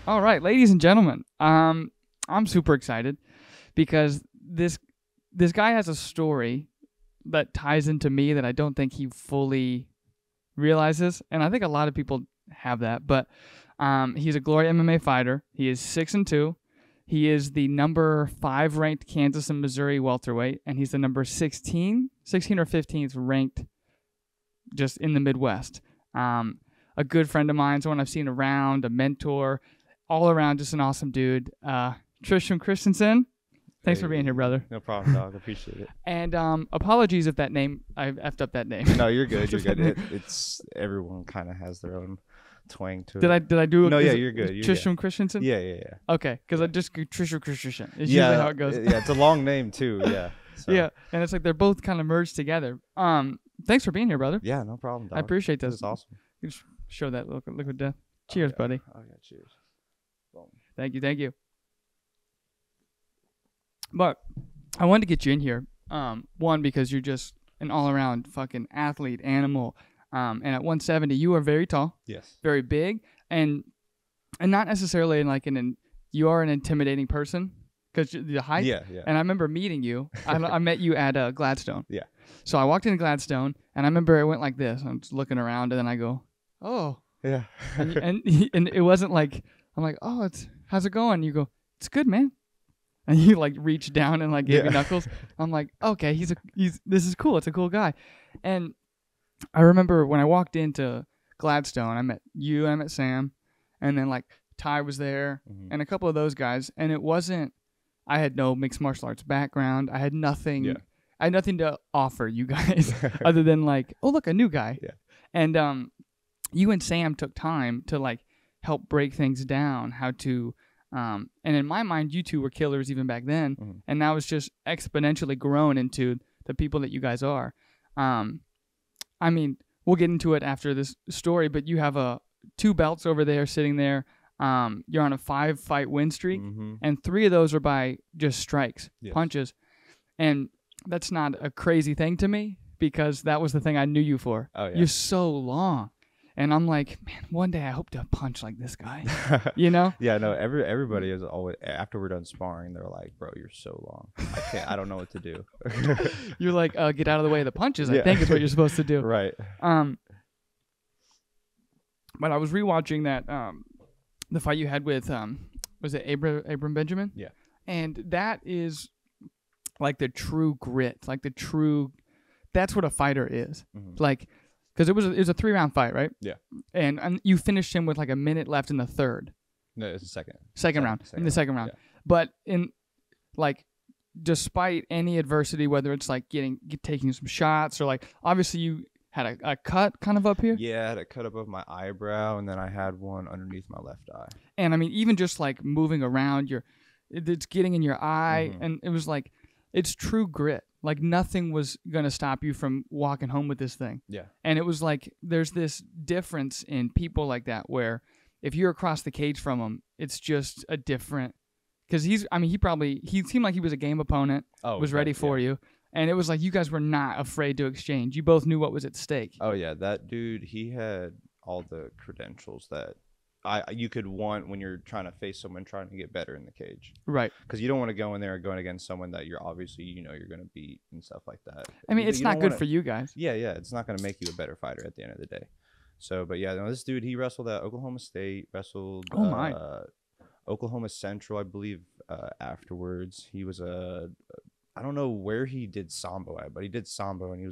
All right, ladies and gentlemen, I'm super excited because this guy has a story that ties into me that I don't think he fully realizes, and I think a lot of people have that. But he's a Glory MMA fighter. He is 6-2. He is the number 5 ranked Kansas and Missouri welterweight, and he's the number 16 or 15th ranked just in the Midwest. A good friend of mine, someone I've seen around, a mentor, all around just an awesome dude. Tristram Christensen, thanks for being here, brother. No problem, dog. Appreciate it. And apologies if that name, I effed up that name. No, you're good. You're good. It's everyone kind of has their own twang to it. Did I do it? No, yeah, you're good. Tristram Christensen? Yeah. Okay, because I just Tristram Christensen. It's usually how it goes. Yeah, it's a long name too. Yeah. So. Yeah, and it's like they're both kind of merged together. Thanks for being here, brother. Yeah, no problem, dog. I appreciate this. This is awesome. You just show that liquid death. Cheers, buddy. Oh yeah, cheers. Boom. Thank you. But I wanted to get you in here. One, because you're just an all-around fucking athlete, animal. And at 170, you are very tall. Yes. Very big, and not necessarily you are an intimidating person because the height. Yeah. And I remember meeting you. I met you at Gladstone. Yeah. So I walked into Gladstone, and I remember I went like this. I'm just looking around, and then I go, "Oh." Yeah. and it wasn't like I'm like, "Oh, how's it going?" You go, "It's good, man." And you like reached down and like gave me knuckles. I'm like, "Okay, this is cool. It's a cool guy." And I remember when I walked into Gladstone, I met you and I met Sam, and then like Ty was there and a couple of those guys. And it wasn't, I had no mixed martial arts background. I had nothing. Yeah. I had nothing to offer you guys other than like, oh look, a new guy. Yeah. And you and Sam took time to like help break things down, how to. And in my mind, you two were killers even back then, and now it's just exponentially grown into the people that you guys are. I mean, we'll get into it after this story, but you have 2 belts over there sitting there. You're on a 5-fight win streak, and 3 of those are by just strikes, punches. And that's not a crazy thing to me because that was the thing I knew you for. Oh, yeah. You're so long. And I'm like, man, one day I hope to punch like this guy, you know? Yeah, no, everybody is always, after we're done sparring, they're like, bro, you're so long. I don't know what to do. You're like, get out of the way of the punches, I think is what you're supposed to do. Right. But I was rewatching that, the fight you had with, was it Abram Benjamin? Yeah. And that is like the true grit, that's what a fighter is. Like, because it was a 3-round fight, right? Yeah. And you finished him with like a minute left in the third. No, it's the second. Second round. Yeah. But in like, despite any adversity, whether it's like taking some shots or like, obviously you had a cut kind of up here. Yeah, I had a cut above my eyebrow, and then I had one underneath my left eye. And I mean, even just like moving around, it's getting in your eye, and it was like, it's true grit. Like nothing was going to stop you from walking home with this thing. Yeah. And it was like there's this difference in people like that where if you're across the cage from him, it's just a different – because he seemed like he was a game opponent, was ready for you. And it was like you guys were not afraid to exchange. You both knew what was at stake. Oh, yeah. That dude, he had all the credentials that you could want when you're trying to face someone trying to get better in the cage. Right. Because you don't want to go in there going against someone that you're obviously, you're going to beat and stuff like that. I mean, it's not good for you guys. Yeah. It's not going to make you a better fighter at the end of the day. So, but yeah, no, this dude, he wrestled at Oklahoma State, wrestled Oklahoma Central, I believe, afterwards. He was I don't know where he did Sambo at, but he did Sambo, and he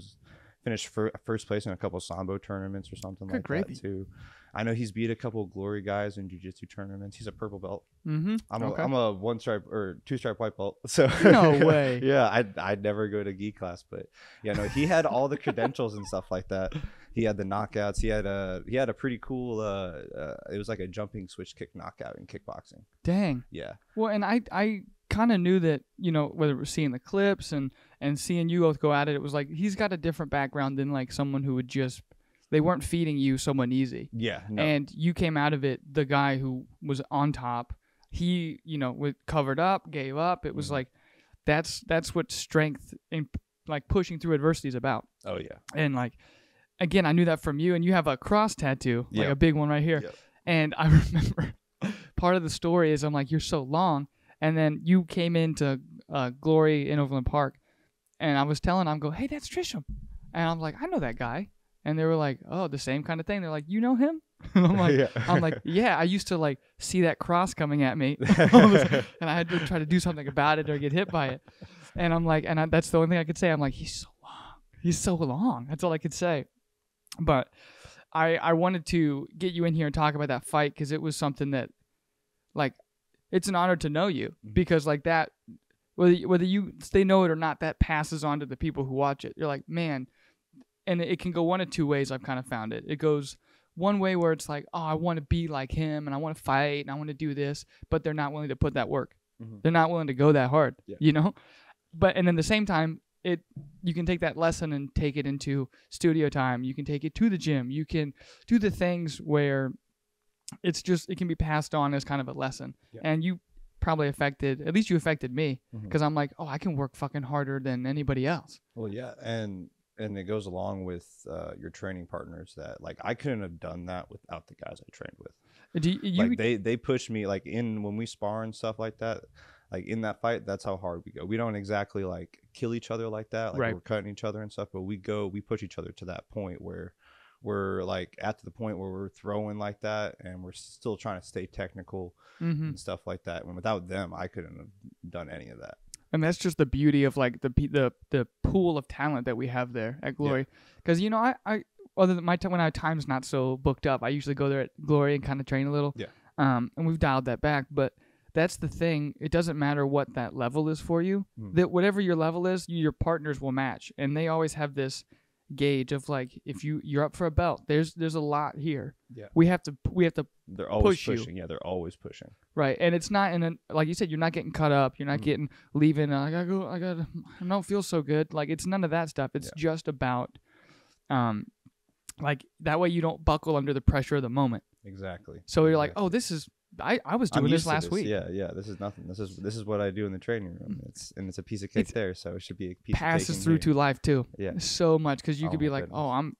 finished first place in a couple of Sambo tournaments or something that too. I know he's beat a couple of Glory guys in jiu-jitsu tournaments. He's a purple belt. I'm a 1-stripe or 2-stripe white belt. So no way. Yeah, I'd never go to gi class, but yeah, no, he had all the credentials and stuff like that. He had the knockouts. He had a pretty cool. It was like a jumping switch kick knockout in kickboxing. Dang. Yeah. Well, and I kind of knew that, whether it was seeing the clips and seeing you both go at it, it was like he's got a different background than like someone who would just. They weren't feeding you someone easy. Yeah. No. And you came out of it, the guy who was on top, he, covered up, gave up. It was like, that's what strength and like pushing through adversity is about. Oh, yeah. And like, again, I knew that from you, and you have a cross tattoo, like a big one right here. Yep. And I remember part of the story is I'm like, you're so long. And then you came into Glory in Overland Park, and I was telling them, hey, that's Tristram. And I'm like, I know that guy. And they were like, oh, the same kind of thing. They're like, you know him? And I'm like, yeah, I used to like see that cross coming at me, and I had to try to do something about it or get hit by it. And I'm like, that's the only thing I could say. I'm like, he's so long. He's so long. That's all I could say. But I wanted to get you in here and talk about that fight because it was something that, like, it's an honor to know you because like that, whether they know it or not, that passes on to the people who watch it. You're like, man, and it can go one of two ways. I've kind of found it. It goes one way where it's like, oh, I want to be like him and I want to fight and I want to do this, but they're not willing to put that work. They're not willing to go that hard, you know? But, and at the same time, you can take that lesson and take it into studio time. You can take it to the gym. You can do the things where it can be passed on as kind of a lesson. And you probably at least you affected me because I'm like, oh, I can work fucking harder than anybody else. Well, yeah. And it goes along with your training partners that like I couldn't have done that without the guys I trained with. Like they push me like when we spar and stuff like that. Like in that fight, that's how hard we go. We don't exactly like kill each other like that. Like we're cutting each other and stuff, but we push each other to that point where we're like at the point where we're throwing like that and we're still trying to stay technical and stuff like that. And without them, I couldn't have done any of that. And that's just the beauty of like the pool of talent that we have there at Glory. Because you know, I other than when our time's not so booked up, I usually go there at Glory and kind of train a little. Yeah. And we've dialed that back, but that's the thing. It doesn't matter what that level is for you. That whatever your level is, your partners will match, and they always have this gauge of like, if you're up for a belt, there's a lot here. Yeah. We have to they're always push pushing. You. Yeah, they're always pushing. Right. And it's not like you said, you're not getting cut up, you're not getting leaving, I don't feel so good. Like it's none of that stuff. It's just about like that way you don't buckle under the pressure of the moment. Exactly. So you're like, oh, this is I was doing this last week. Yeah. This is nothing. This is what I do in the training room. It's a piece of cake there, so it should be a piece of cake. Passes through to life too. Yeah. So much because you could be like, oh,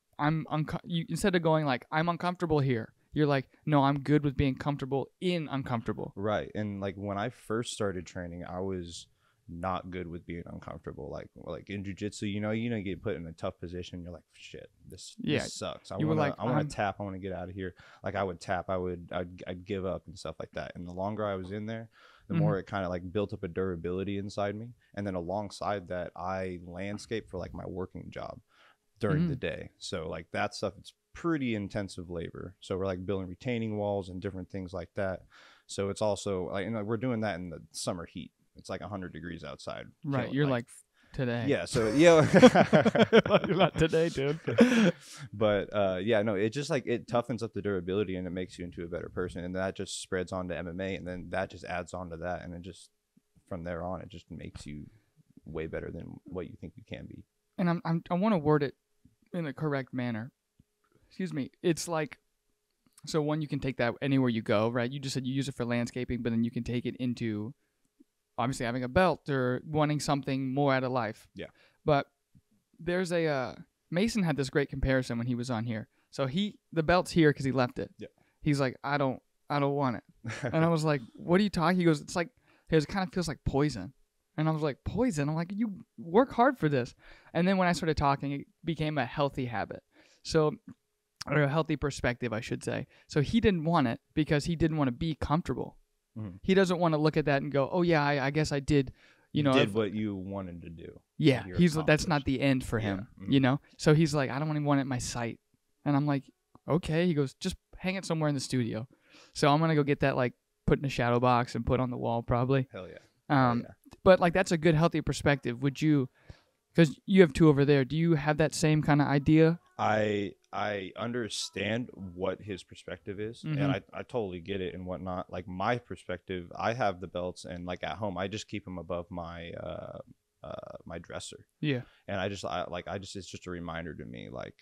instead of going like I'm uncomfortable here, you're like, no, I'm good with being comfortable in uncomfortable. Right. And like when I first started training, I was not good with being uncomfortable. Like in jiu-jitsu, you get put in a tough position. You're like, shit, this sucks. I want to tap. I want to get out of here. Like I would tap. I'd give up and stuff like that. And the longer I was in there, the more it kind of like built up a durability inside me. And then alongside that, I landscape for like my working job during the day. So like that stuff, it's pretty intensive labor. So we're like building retaining walls and different things like that. So it's also like, we're doing that in the summer heat. It's like 100 degrees outside. Right. You're like today. Yeah. So yeah. You're not today, dude. But it just like it toughens up the durability and it makes you into a better person. And that just spreads on to MMA. And then that just adds on to that. And it just from there on, it just makes you way better than what you think you can be. And I want to word it in the correct manner. Excuse me. It's like, so one, you can take that anywhere you go, right? You just said you use it for landscaping, but then you can take it into obviously having a belt or wanting something more out of life. Yeah. But there's Mason had this great comparison when he was on here. So the belt's here because he left it. Yeah. He's like, I don't want it. And I was like, what are you talking? He goes, it kind of feels like poison. And I was like, poison? I'm like, you work hard for this. And then when I started talking, it became a healthy habit. So, or a healthy perspective, I should say. So he didn't want it because he didn't want to be comfortable. He doesn't want to look at that and go, oh yeah, I guess I did, did what you wanted to do. Yeah. That's not the end for him, So he's like, I don't even want it in my sight. And I'm like, okay. He goes, just hang it somewhere in the studio. So I'm going to go get that, like put in a shadow box and put on the wall probably. Hell yeah. But like, that's a good, healthy perspective. Would you, because you have two over there, do you have that same kind of idea? I understand what his perspective is, and I totally get it and whatnot. Like my perspective, I have the belts, and like at home, I just keep them above my my dresser. Yeah, and I just it's just a reminder to me, like,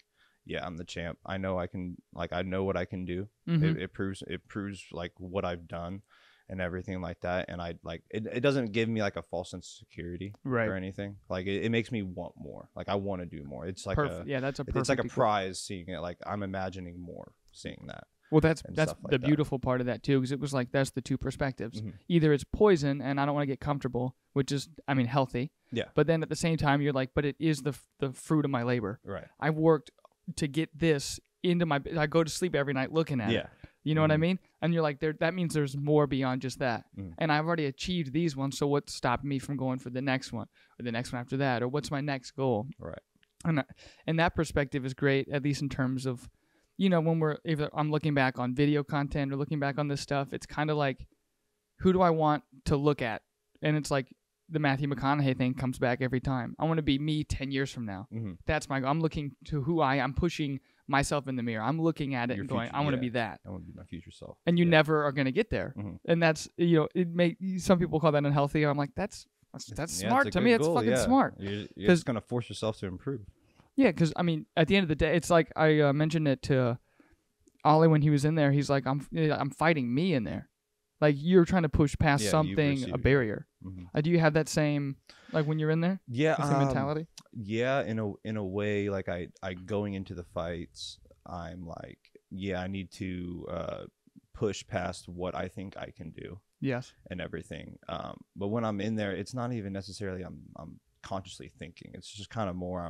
yeah, I'm the champ. I know I can, like, I know what I can do. It proves like what I've done and everything like that. And I like it doesn't give me like a false sense of security or anything. Like it makes me want more. Like I want to do more. It's like that's a perfect it's like a prize seeing it. Like I'm imagining more seeing that. Well, that's like the beautiful part of that too, because it was like that's the two perspectives. Either it's poison and I don't want to get comfortable, which is healthy. Yeah. But then at the same time, you're like, but it is the fruit of my labor. Right. I worked to get this into my. I go to sleep every night looking at it. You know what I mean? And you're like, that means there's more beyond just that. And I've already achieved these ones, so what's stopping me from going for the next one or the next one after that, or what's my next goal? Right. And that perspective is great, at least in terms of, when I'm looking back on video content or looking back on this stuff, it's kind of like, who do I want to look at? And it's like the Matthew McConaughey thing comes back every time. I want to be me 10 years from now. That's my goal. I'm looking to who I'm pushing myself in the mirror. I'm looking at it and going, I want to be that. I want to be my future self. And you never are going to get there. And that's, some people call that unhealthy. I'm like, that's smart. To me, it's fucking smart. You're just going to force yourself to improve. Yeah, because, at the end of the day, it's like I mentioned it to Ollie when he was in there. He's like, I'm fighting me in there. Like, you're trying to push past something, a barrier. Do you have that same, like, when you're in there? Yeah. The same mentality? Yeah, in a way, like, I going into the fights, I'm like, I need to push past what I think I can do. Yes. And everything. But when I'm in there, it's not even necessarily I'm consciously thinking. It's just kind of more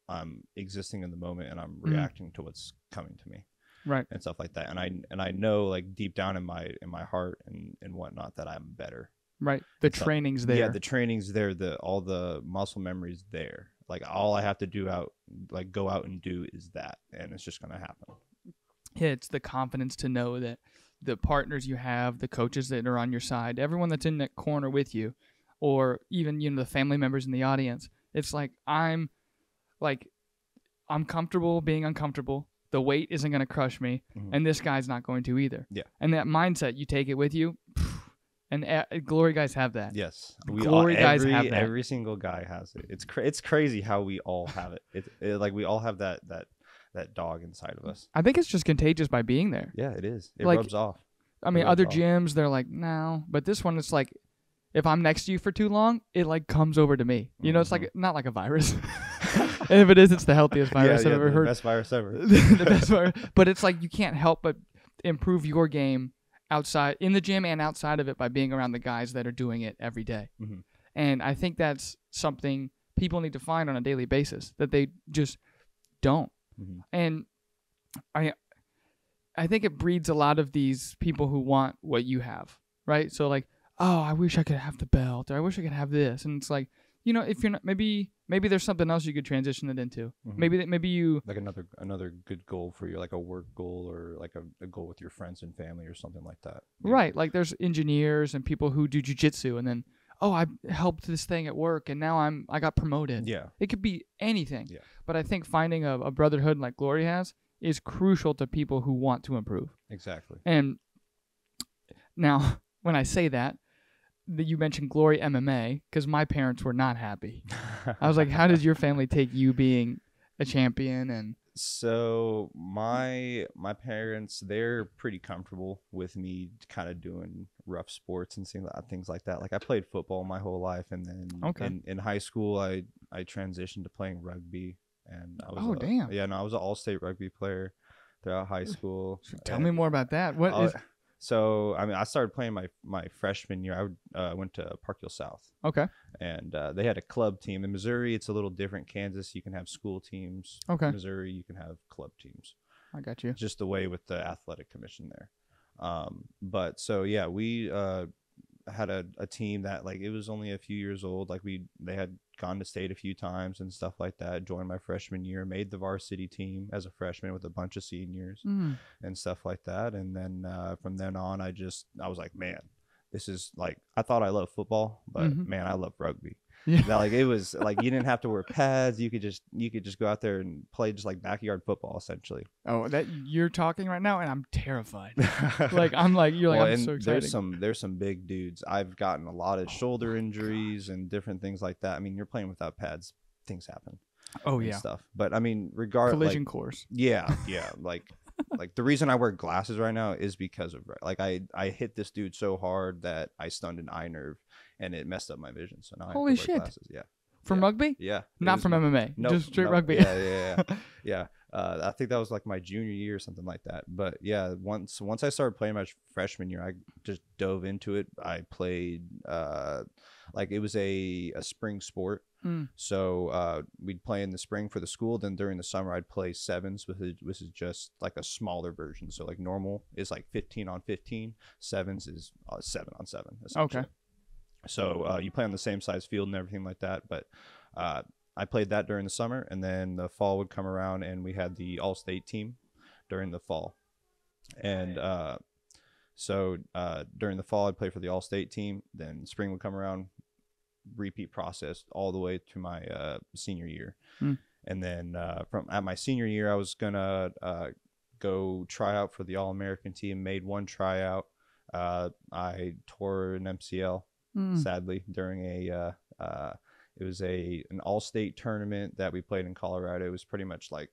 I'm existing in the moment and I'm reacting to what's coming to me. Right. And stuff like that. And I know, like, deep down in my heart and whatnot, that I'm better. Right. The training's there. Yeah, the training's there, all the muscle memory's there. Like, all I have to do go out and do is that, and it's just gonna happen. Yeah, it's the confidence to know that the partners you have, the coaches that are on your side, everyone that's in that corner with you, or even the family members in the audience. It's like I'm comfortable being uncomfortable. The weight isn't going to crush me, and this guy's not going to either. Yeah. And that mindset, you take it with you, and glory guys have that. Yes. Guys have that. Every single guy has it. It's crazy how we all have it. Like, we all have that dog inside of us. I think it's just contagious by being there. Yeah, it is. It rubs off. Other gyms, they're like, no. But this one, it's like, if I'm next to you for too long, it, like, comes over to me. It's like, not like a virus. And if it is, it's the healthiest virus I've ever heard. The best virus ever. The best virus. But it's like, you can't help but improve your game outside, in the gym and outside of it, by being around the guys that are doing it every day. And I think that's something people need to find on a daily basis, that they just don't. And I think it breeds a lot of these people who want what you have, right? So, like, oh, I wish I could have the belt, or I wish I could have this. And it's like, if you're not, maybe there's something else you could transition it into. Maybe you, like, another good goal for you, like a work goal, or like a goal with your friends and family, or something like that. Right. Like, there's engineers and people who do jiu-jitsu, and then, oh, I helped this thing at work, and now I got promoted. Yeah. It could be anything. Yeah. But I think finding a brotherhood like Glory has is crucial to people who want to improve. Exactly. And now, when I say that you mentioned Glory MMA, because my parents were not happy. I was like, how did your family take you being a champion? And so my parents, they're pretty comfortable with me kind of doing rough sports and things like that. Like, I played football my whole life, and then in high school I transitioned to playing rugby, and I was I was an all-state rugby player throughout high school. Tell me more about that. What is? So, I started playing my freshman year. I went to Parkville South. Okay. And they had a club team. In Missouri, it's a little different. Kansas, you can have school teams. Okay. Missouri, you can have club teams. I got you. Just the way with the athletic commission there. But so, yeah, we had a team that, like, it was only a few years old. Like, they had gone to state a few times and stuff like that. Joined my freshman year, made the varsity team as a freshman with a bunch of seniors and stuff like that. And then from then on, I was like, man, this is, like, I thought I loved football, but man, I love rugby. Yeah. That, like, it was like, you didn't have to wear pads. You could just go out there and play just like backyard football, essentially. Oh, that you're talking right now, and I'm terrified. I'm so excited. There's some big dudes. I've gotten a lot of shoulder injuries and different things like that. I mean, you're playing without pads, things happen. Oh yeah, stuff. But I mean, regardless, collision course. Yeah. Like the reason I wear glasses right now is because of, like, I hit this dude so hard that I stunned an eye nerve and it messed up my vision. So now Holy I have to wear shit. glasses. Yeah. From rugby? Yeah. Not from MMA. Just straight rugby. Yeah. I think that was like my junior year or something like that. But yeah, once I started playing my freshman year, I just dove into it. I played like it was a spring sport. So we'd play in the spring for the school. Then during the summer, I'd play sevens, which is just like a smaller version. So like normal is like 15 on 15. Sevens is 7 on 7. Okay. So you play on the same size field and everything like that. But I played that during the summer, and then the fall would come around, and we had the all-state team during the fall. And so during the fall, I'd play for the all-state team. Then spring would come around, repeat process all the way to my senior year. And then at my senior year, I was gonna go try out for the All-American team. Made one tryout. I tore an MCL sadly during it was an all-state tournament that we played in Colorado. It was pretty much like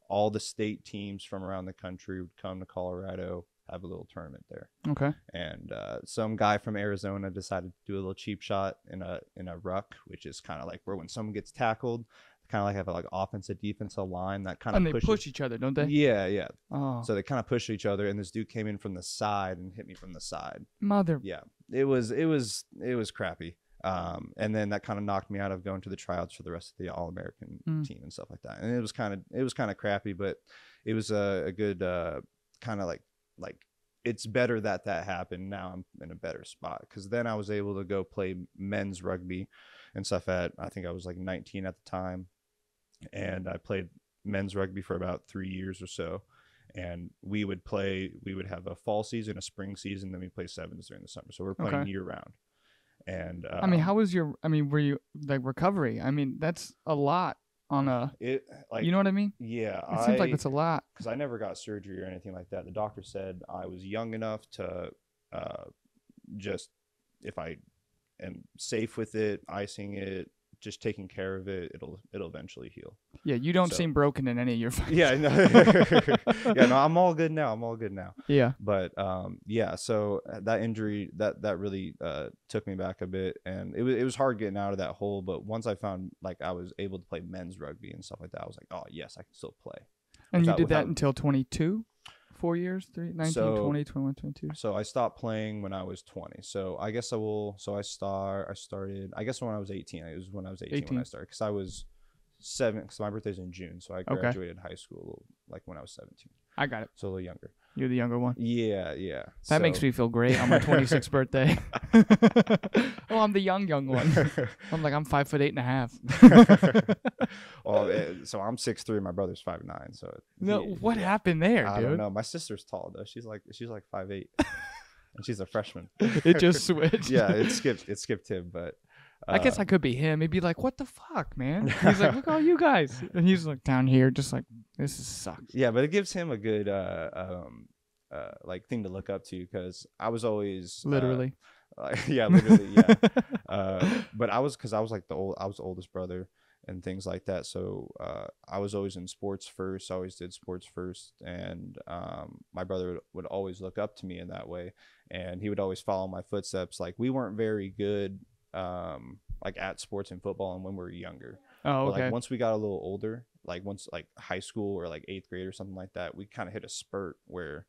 all the state teams from around the country would come to Colorado, have a little tournament there. Okay. And some guy from Arizona decided to do a little cheap shot in a ruck, which is kind of like where when someone gets tackled, kind of like have like offensive defensive line that kind of and they push each other, don't they? Yeah, yeah. Oh. So they kind of push each other, and this dude came in from the side and hit me from the side. Yeah. It was crappy. And then that kind of knocked me out of going to the tryouts for the rest of the All-American team and stuff like that. And it was kind of crappy, but it was a good kind of like it's better that happened. Now I'm in a better spot because then I was able to go play men's rugby and stuff I think I was like 19 at the time, and I played men's rugby for about 3 years or so. And we would have a fall season, a spring season, then we play sevens during the summer. So we're playing year round. And I mean, how was were you like recovery? I mean, that's a lot on you know what I mean? Yeah. It seems like it's a lot. Because I never got surgery or anything like that. The doctor said I was young enough to just, if I am safe with it, icing it, just taking care of it, it'll eventually heal. Yeah, you don't seem broken in any of your fights. Yeah, no. Yeah, no, I'm all good now. Yeah. But yeah, so that injury that really took me back a bit, and it was hard getting out of that hole, but once I found like I was able to play men's rugby and stuff like that, I was like, "Oh, yes, I can still play." And you did that until 22? 4 years? 19, 20, 21, 22? So I stopped playing when I was 20. So I guess I started, I guess when I was 18. It was when I was 18. When I started. Because I was 7, because my birthday's in June. So I graduated high school like when I was 17. I got it. So a little younger. You're the younger one? Yeah, yeah. That makes me feel great on my 26th birthday. Oh, I'm the young one. I'm 5'8.5". Well, so I'm 6'3", my brother's 5'9". So what happened there, dude? I don't know. My sister's tall though. She's like 5'8", and she's a freshman. It just switched. Yeah, it skipped him, but. I guess I could be him. He'd be like, "What the fuck, man?" He's like, "Look, all you guys," and he's like down here, just like, "This sucks." Yeah, but it gives him a good like thing to look up to, because I was always literally, yeah, literally, yeah. But I was like I was the oldest brother and things like that, so I was always in sports first. I always did sports first, and my brother would always look up to me in that way, and he would always follow my footsteps. Like we weren't very good. Like at sports and football, and when we were younger. Oh, okay. But like once we got a little older, like once like high school or like 8th grade or something like that, we kind of hit a spurt where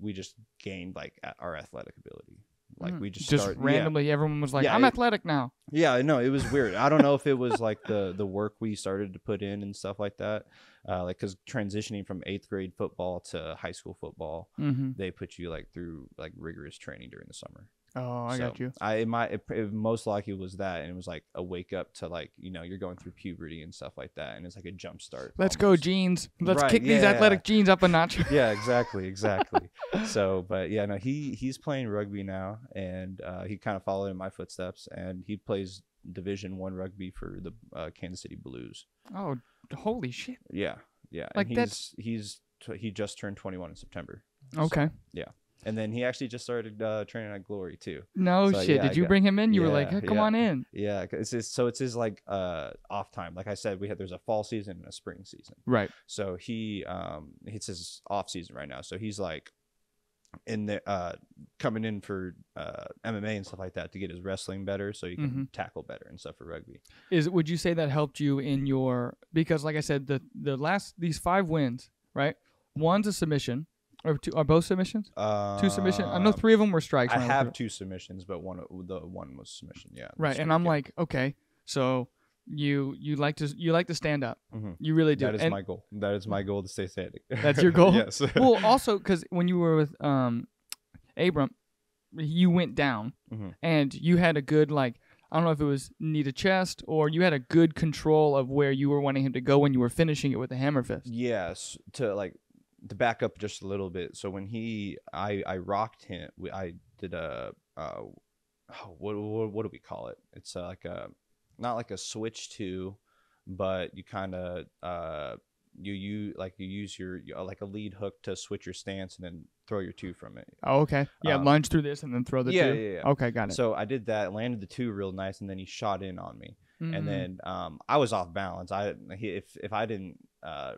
we just gained like our athletic ability. Like we just randomly, everyone was like, "I'm athletic now." Yeah, I know, it was weird. I don't know if it was like the work we started to put in and stuff like that. Like because transitioning from 8th grade football to high school football, they put you like through like rigorous training during the summer. Oh, I got you. It most likely was that, and it was like a wake up to like, you know, you're going through puberty and stuff like that, and it's like a jump start. Let's go, genes. Let's kick these athletic genes up a notch. Yeah, exactly. So, but yeah, no, he's playing rugby now, and he kind of followed in my footsteps, and he plays Division I rugby for the Kansas City Blues. Oh, holy shit! Yeah. Like and he just turned 21 in September. Okay. So, yeah. And then he actually just started training at Glory too. No shit. Did you bring him in? You were like, hey, come on in. Yeah, it's his like off time. Like I said, there's a fall season and a spring season. Right. So it's his off season right now. So he's like in the coming in for MMA and stuff like that to get his wrestling better, so he can tackle better and stuff for rugby. Would you say that helped you in your, because like I said, these 5 wins, right? One's a submission, or two, are both submissions? 2 submissions. I know 3 of them were strikes. I have 2 submissions, but one was submission. Yeah. Right, and I'm like, okay, so you like to stand up. You really do. That is my goal. That is my goal, to stay standing. That's your goal? Yes. Well, also because when you were with Abram, you went down and you had a good, like, I don't know if it was knee to chest, or you had a good control of where you were wanting him to go when you were finishing it with the hammer fist. Yes, to back up just a little bit. So when I rocked him, I did a what do we call it? It's like a, not like a switch to, but you kind of you use your like a lead hook to switch your stance and then throw your 2 from it. Oh, okay. Yeah, lunge through this and then throw the 2. Yeah. Okay, got it. So I did that, landed the 2 real nice, and then he shot in on me, and then I was off balance. If I didn't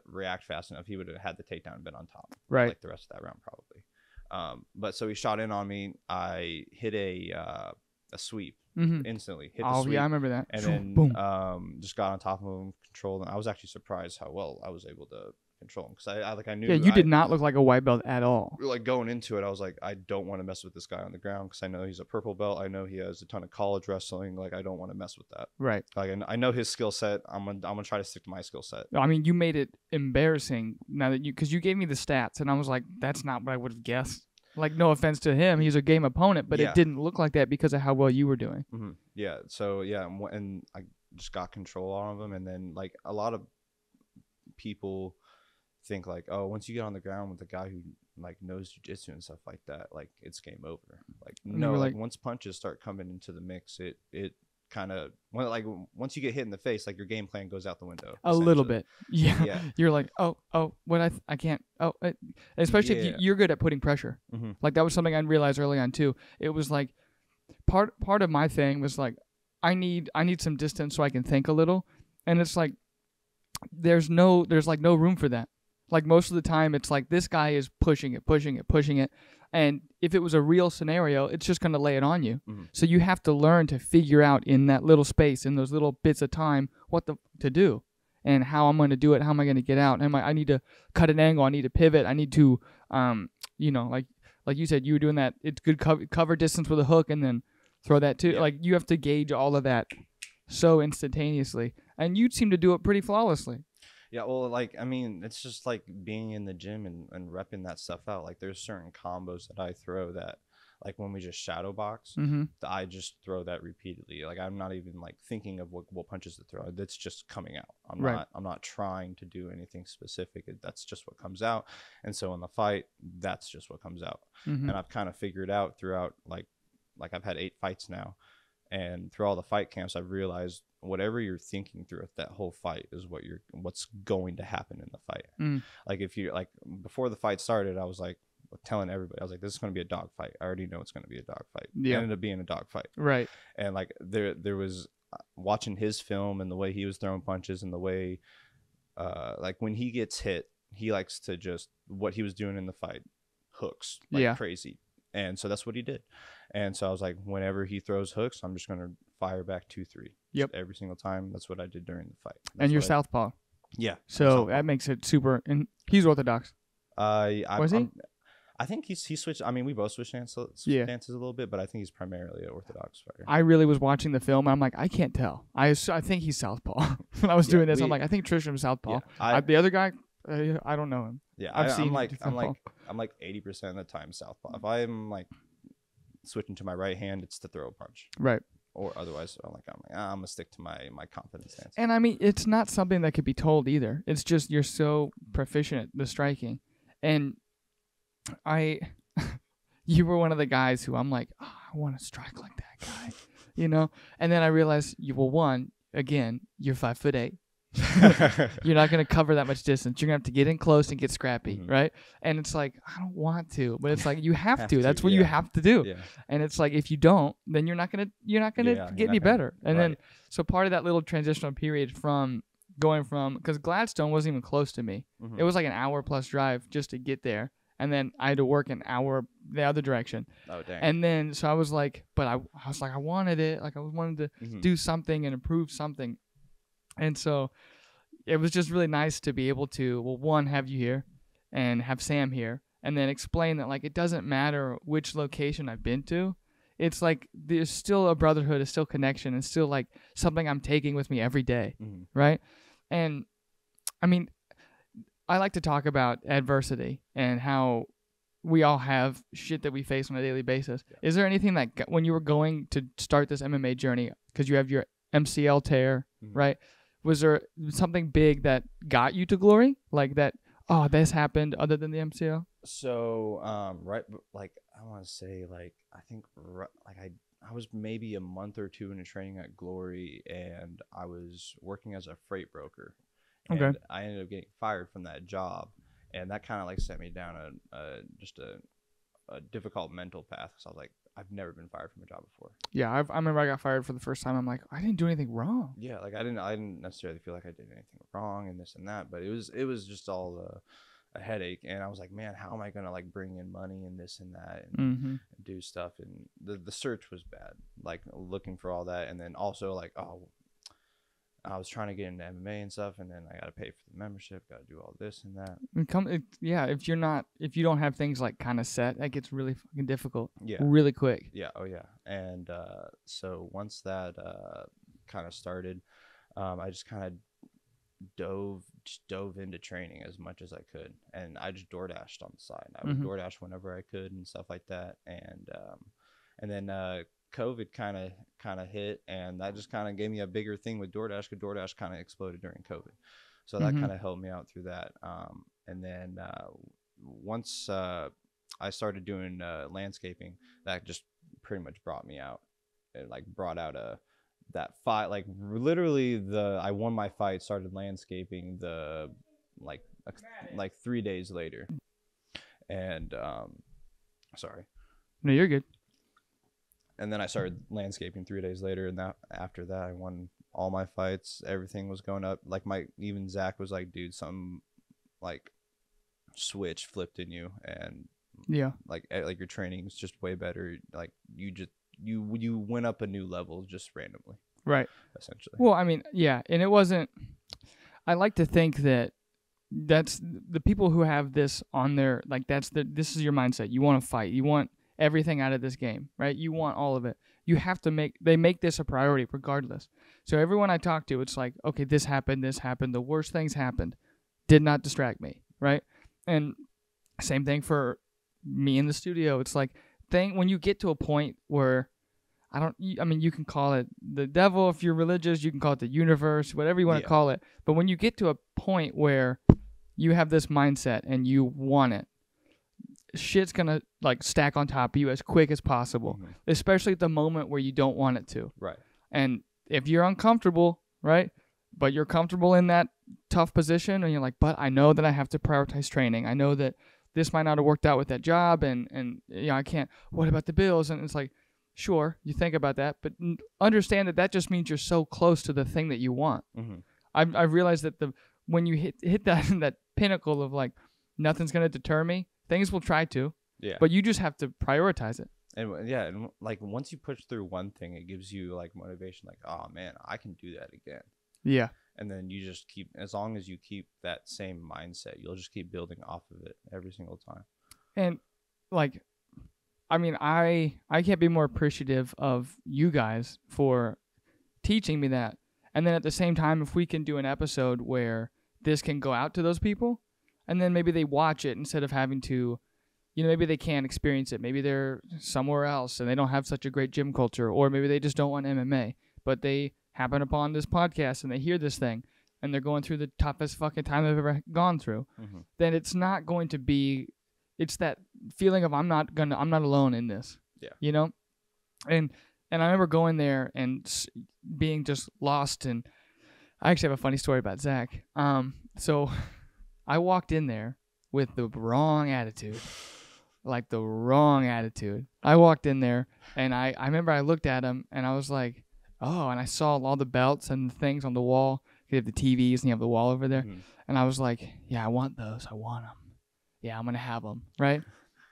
react fast enough, he would have had the takedown and been on top. Right. Like the rest of that round probably. But so he shot in on me. I hit a sweep. Instantly hit the sweep. Yeah, I remember that. And then boom. Just got on top of him, controlled him. I was actually surprised how well I was able to control him, because I knew. Yeah, you did not look like a white belt at all. Like going into it, I was like, I don't want to mess with this guy on the ground, because I know he's a purple belt. I know he has a ton of college wrestling. Like, I don't want to mess with that. Right. Like, I know his skill set. I'm gonna try to stick to my skill set. I mean, you made it embarrassing now that because you gave me the stats, and I was like, that's not what I would have guessed. Like, no offense to him, he's a game opponent, but it didn't look like that because of how well you were doing. Yeah. So yeah, and I just got control on him, and then like a lot of people think like, oh, once you get on the ground with a guy who like knows jiu-jitsu and stuff like that, like it's game over. Like no, like once punches start coming into the mix, it kind of, like once you get hit in the face, like your game plan goes out the window a little bit. Yeah. You're like, oh, what I can't. Especially if you're good at putting pressure. Like that was something I realized early on too. It was like part of my thing was like, I need some distance so I can think a little, and it's like there's like no room for that. Like most of the time, it's like this guy is pushing it. And if it was a real scenario, it's just going to lay it on you. So you have to learn to figure out in that little space, in those little bits of time, what to do and how I'm going to do it. How am I going to get out? I need to cut an angle. I need to pivot. I need to, like you said, you were doing that. It's good cover distance with a hook and then throw that too. Yeah. Like you have to gauge all of that so instantaneously. And you seem to do it pretty flawlessly. Yeah, well, like, I mean, it's just like being in the gym and repping that stuff out. Like, there's certain combos that I throw that, like, when we just shadow box, I just throw that repeatedly. Like, I'm not even, like, thinking of what punches to throw. That's just coming out. I'm not trying to do anything specific. That's just what comes out. And so in the fight, that's just what comes out. And I've kind of figured out throughout, like I've had 8 fights now. And through all the fight camps, I've realized whatever you're thinking through that whole fight is what's going to happen in the fight. Like if you like before the fight started, I was like telling everybody, I was like, this is going to be a dog fight. I already know it's going to be a dog fight. Yeah. It ended up being a dog fight. Right. And like there was watching his film and the way he was throwing punches and the way like when he gets hit, he likes to just what he was doing in the fight, hooks like crazy. And so that's what he did. And so I was like, whenever he throws hooks, I'm just going to fire back 2-3. Yep. Every single time. That's what I did during the fight. And you're southpaw. Yeah. So that makes it super. And he's orthodox. Was he? I think he switched. I mean, we both switched stances a little bit, but I think he's primarily an orthodox fighter. I really was watching the film. And I'm like, I can't tell. I think he's southpaw. When I was doing this, I'm like, I think Tristram's southpaw. Yeah, the other guy, I don't know him. Yeah, I'm like 80% of the time southpaw. If I'm like switching to my right hand, it's to throw a punch. Right. Or otherwise, I'm gonna stick to my confidence stance. And I mean, it's not something that could be told either. It's just you're so proficient at the striking, and you were one of the guys who I'm like, oh, I want to strike like that guy, you know. And then I realized, you're 5'8". You're not going to cover that much distance. You're going to have to get in close and get scrappy, right? And it's like, I don't want to, but it's like you have to. That's what you have to do. Yeah. And it's like if you don't, then you're not going to get any better. And then so part of that little transitional period from going from, because Gladstone wasn't even close to me. It was like an hour plus drive just to get there. and then I had to work an hour the other direction. Oh, dang. And then so I was like, but I was like, I wanted it. Like I wanted to do something and improve something. And so it was just really nice to be able to, well, one, have you here and have Sam here, and then explain that like it doesn't matter which location I've been to. It's like there's still a brotherhood, it's still connection, it's still like something I'm taking with me every day, right? And I mean, I like to talk about adversity and how we all have shit that we face on a daily basis. Yeah. Is there anything that when you were going to start this MMA journey, because you have your MCL tear, right? Was there something big that got you to glory? Like that, oh, this happened other than the MCL? So, right, like, I want to say, like, I think, like, I was maybe a month or two into training at Glory, and I was working as a freight broker. And okay. I ended up getting fired from that job, and that kind of, like, set me down just a difficult mental path, because I was like, I've never been fired from a job before. Yeah, I remember I got fired for the first time. I'm like, I didn't do anything wrong. Yeah, like, I didn't necessarily feel like I did anything wrong and this and that, but it was just all a headache, and I was like, man, how am I gonna like bring in money and this and that and do stuff? And the search was bad, like looking for all that, and then also like, oh, I was trying to get into MMA and stuff, and then I gotta pay for the membership, gotta do all this and that. If you don't have things like kind of set, that gets really fucking difficult. Yeah, really quick. Yeah, oh yeah. And so once that kind of started, I just kind of dove into training as much as I could, and I just DoorDashed on the side. I would DoorDash whenever I could and stuff like that, and then COVID kind of hit, and that just kind of gave me a bigger thing with DoorDash, because DoorDash kind of exploded during COVID, so that kind of helped me out through that. And then once I started doing landscaping, that just pretty much brought me out. It like brought out that fight, like literally I won my fight, started landscaping like 3 days later, and sorry. No, you're good. And then I started landscaping 3 days later, and after that I won all my fights. Everything was going up. Like even Zach was like, dude, some like switch flipped in you, and yeah, like your training is just way better. Like you went up a new level just randomly. Right. Essentially. Well, I mean, yeah, and it wasn't, I like to think that's the people who have this on their, like this is your mindset. You want to fight. You want everything out of this game, right? You want all of it. You have to they make this a priority regardless. So everyone I talk to, it's like, okay, this happened, the worst things happened, did not distract me, right? And same thing for me in the studio. It's like, when you get to a point where you can call it the devil if you're religious, you can call it the universe, whatever you want to call it. But when you get to a point where you have this mindset and you want it, shit's gonna like stack on top of you as quick as possible, especially at the moment where you don't want it to. Right. And if you're uncomfortable, right, but you're comfortable in that tough position, and you're like, but I know that I have to prioritize training. I know that this might not have worked out with that job, and I can't. What about the bills? And it's like, sure, you think about that, but understand that just means you're so close to the thing that you want. I've realized that when you hit that pinnacle of like, nothing's gonna deter me, things will try to, but you just have to prioritize it. And like once you push through one thing, it gives you like motivation, like, oh man, I can do that again. Yeah. And then you just keep, as long as you keep that same mindset, you'll just keep building off of it every single time. And like, I mean, I can't be more appreciative of you guys for teaching me that. And then at the same time, if we can do an episode where this can go out to those people, and then maybe they watch it instead of having to, maybe they can't experience it. Maybe they're somewhere else and they don't have such a great gym culture, or maybe they just don't want MMA, but they happen upon this podcast and they hear this thing and they're going through the toughest fucking time they've ever gone through. Then it's not going to be, it's that feeling of I'm not alone in this. Yeah. And I remember going there and being just lost. And I actually have a funny story about Zach. So I walked in there with the wrong attitude. Like the wrong attitude. I walked in there and I remember I looked at him and I was like, oh, and I saw all the belts and the things on the wall. You have the TVs and you have the wall over there. And I was like, yeah, I want those. I want them. yeah, I'm going to have him, right?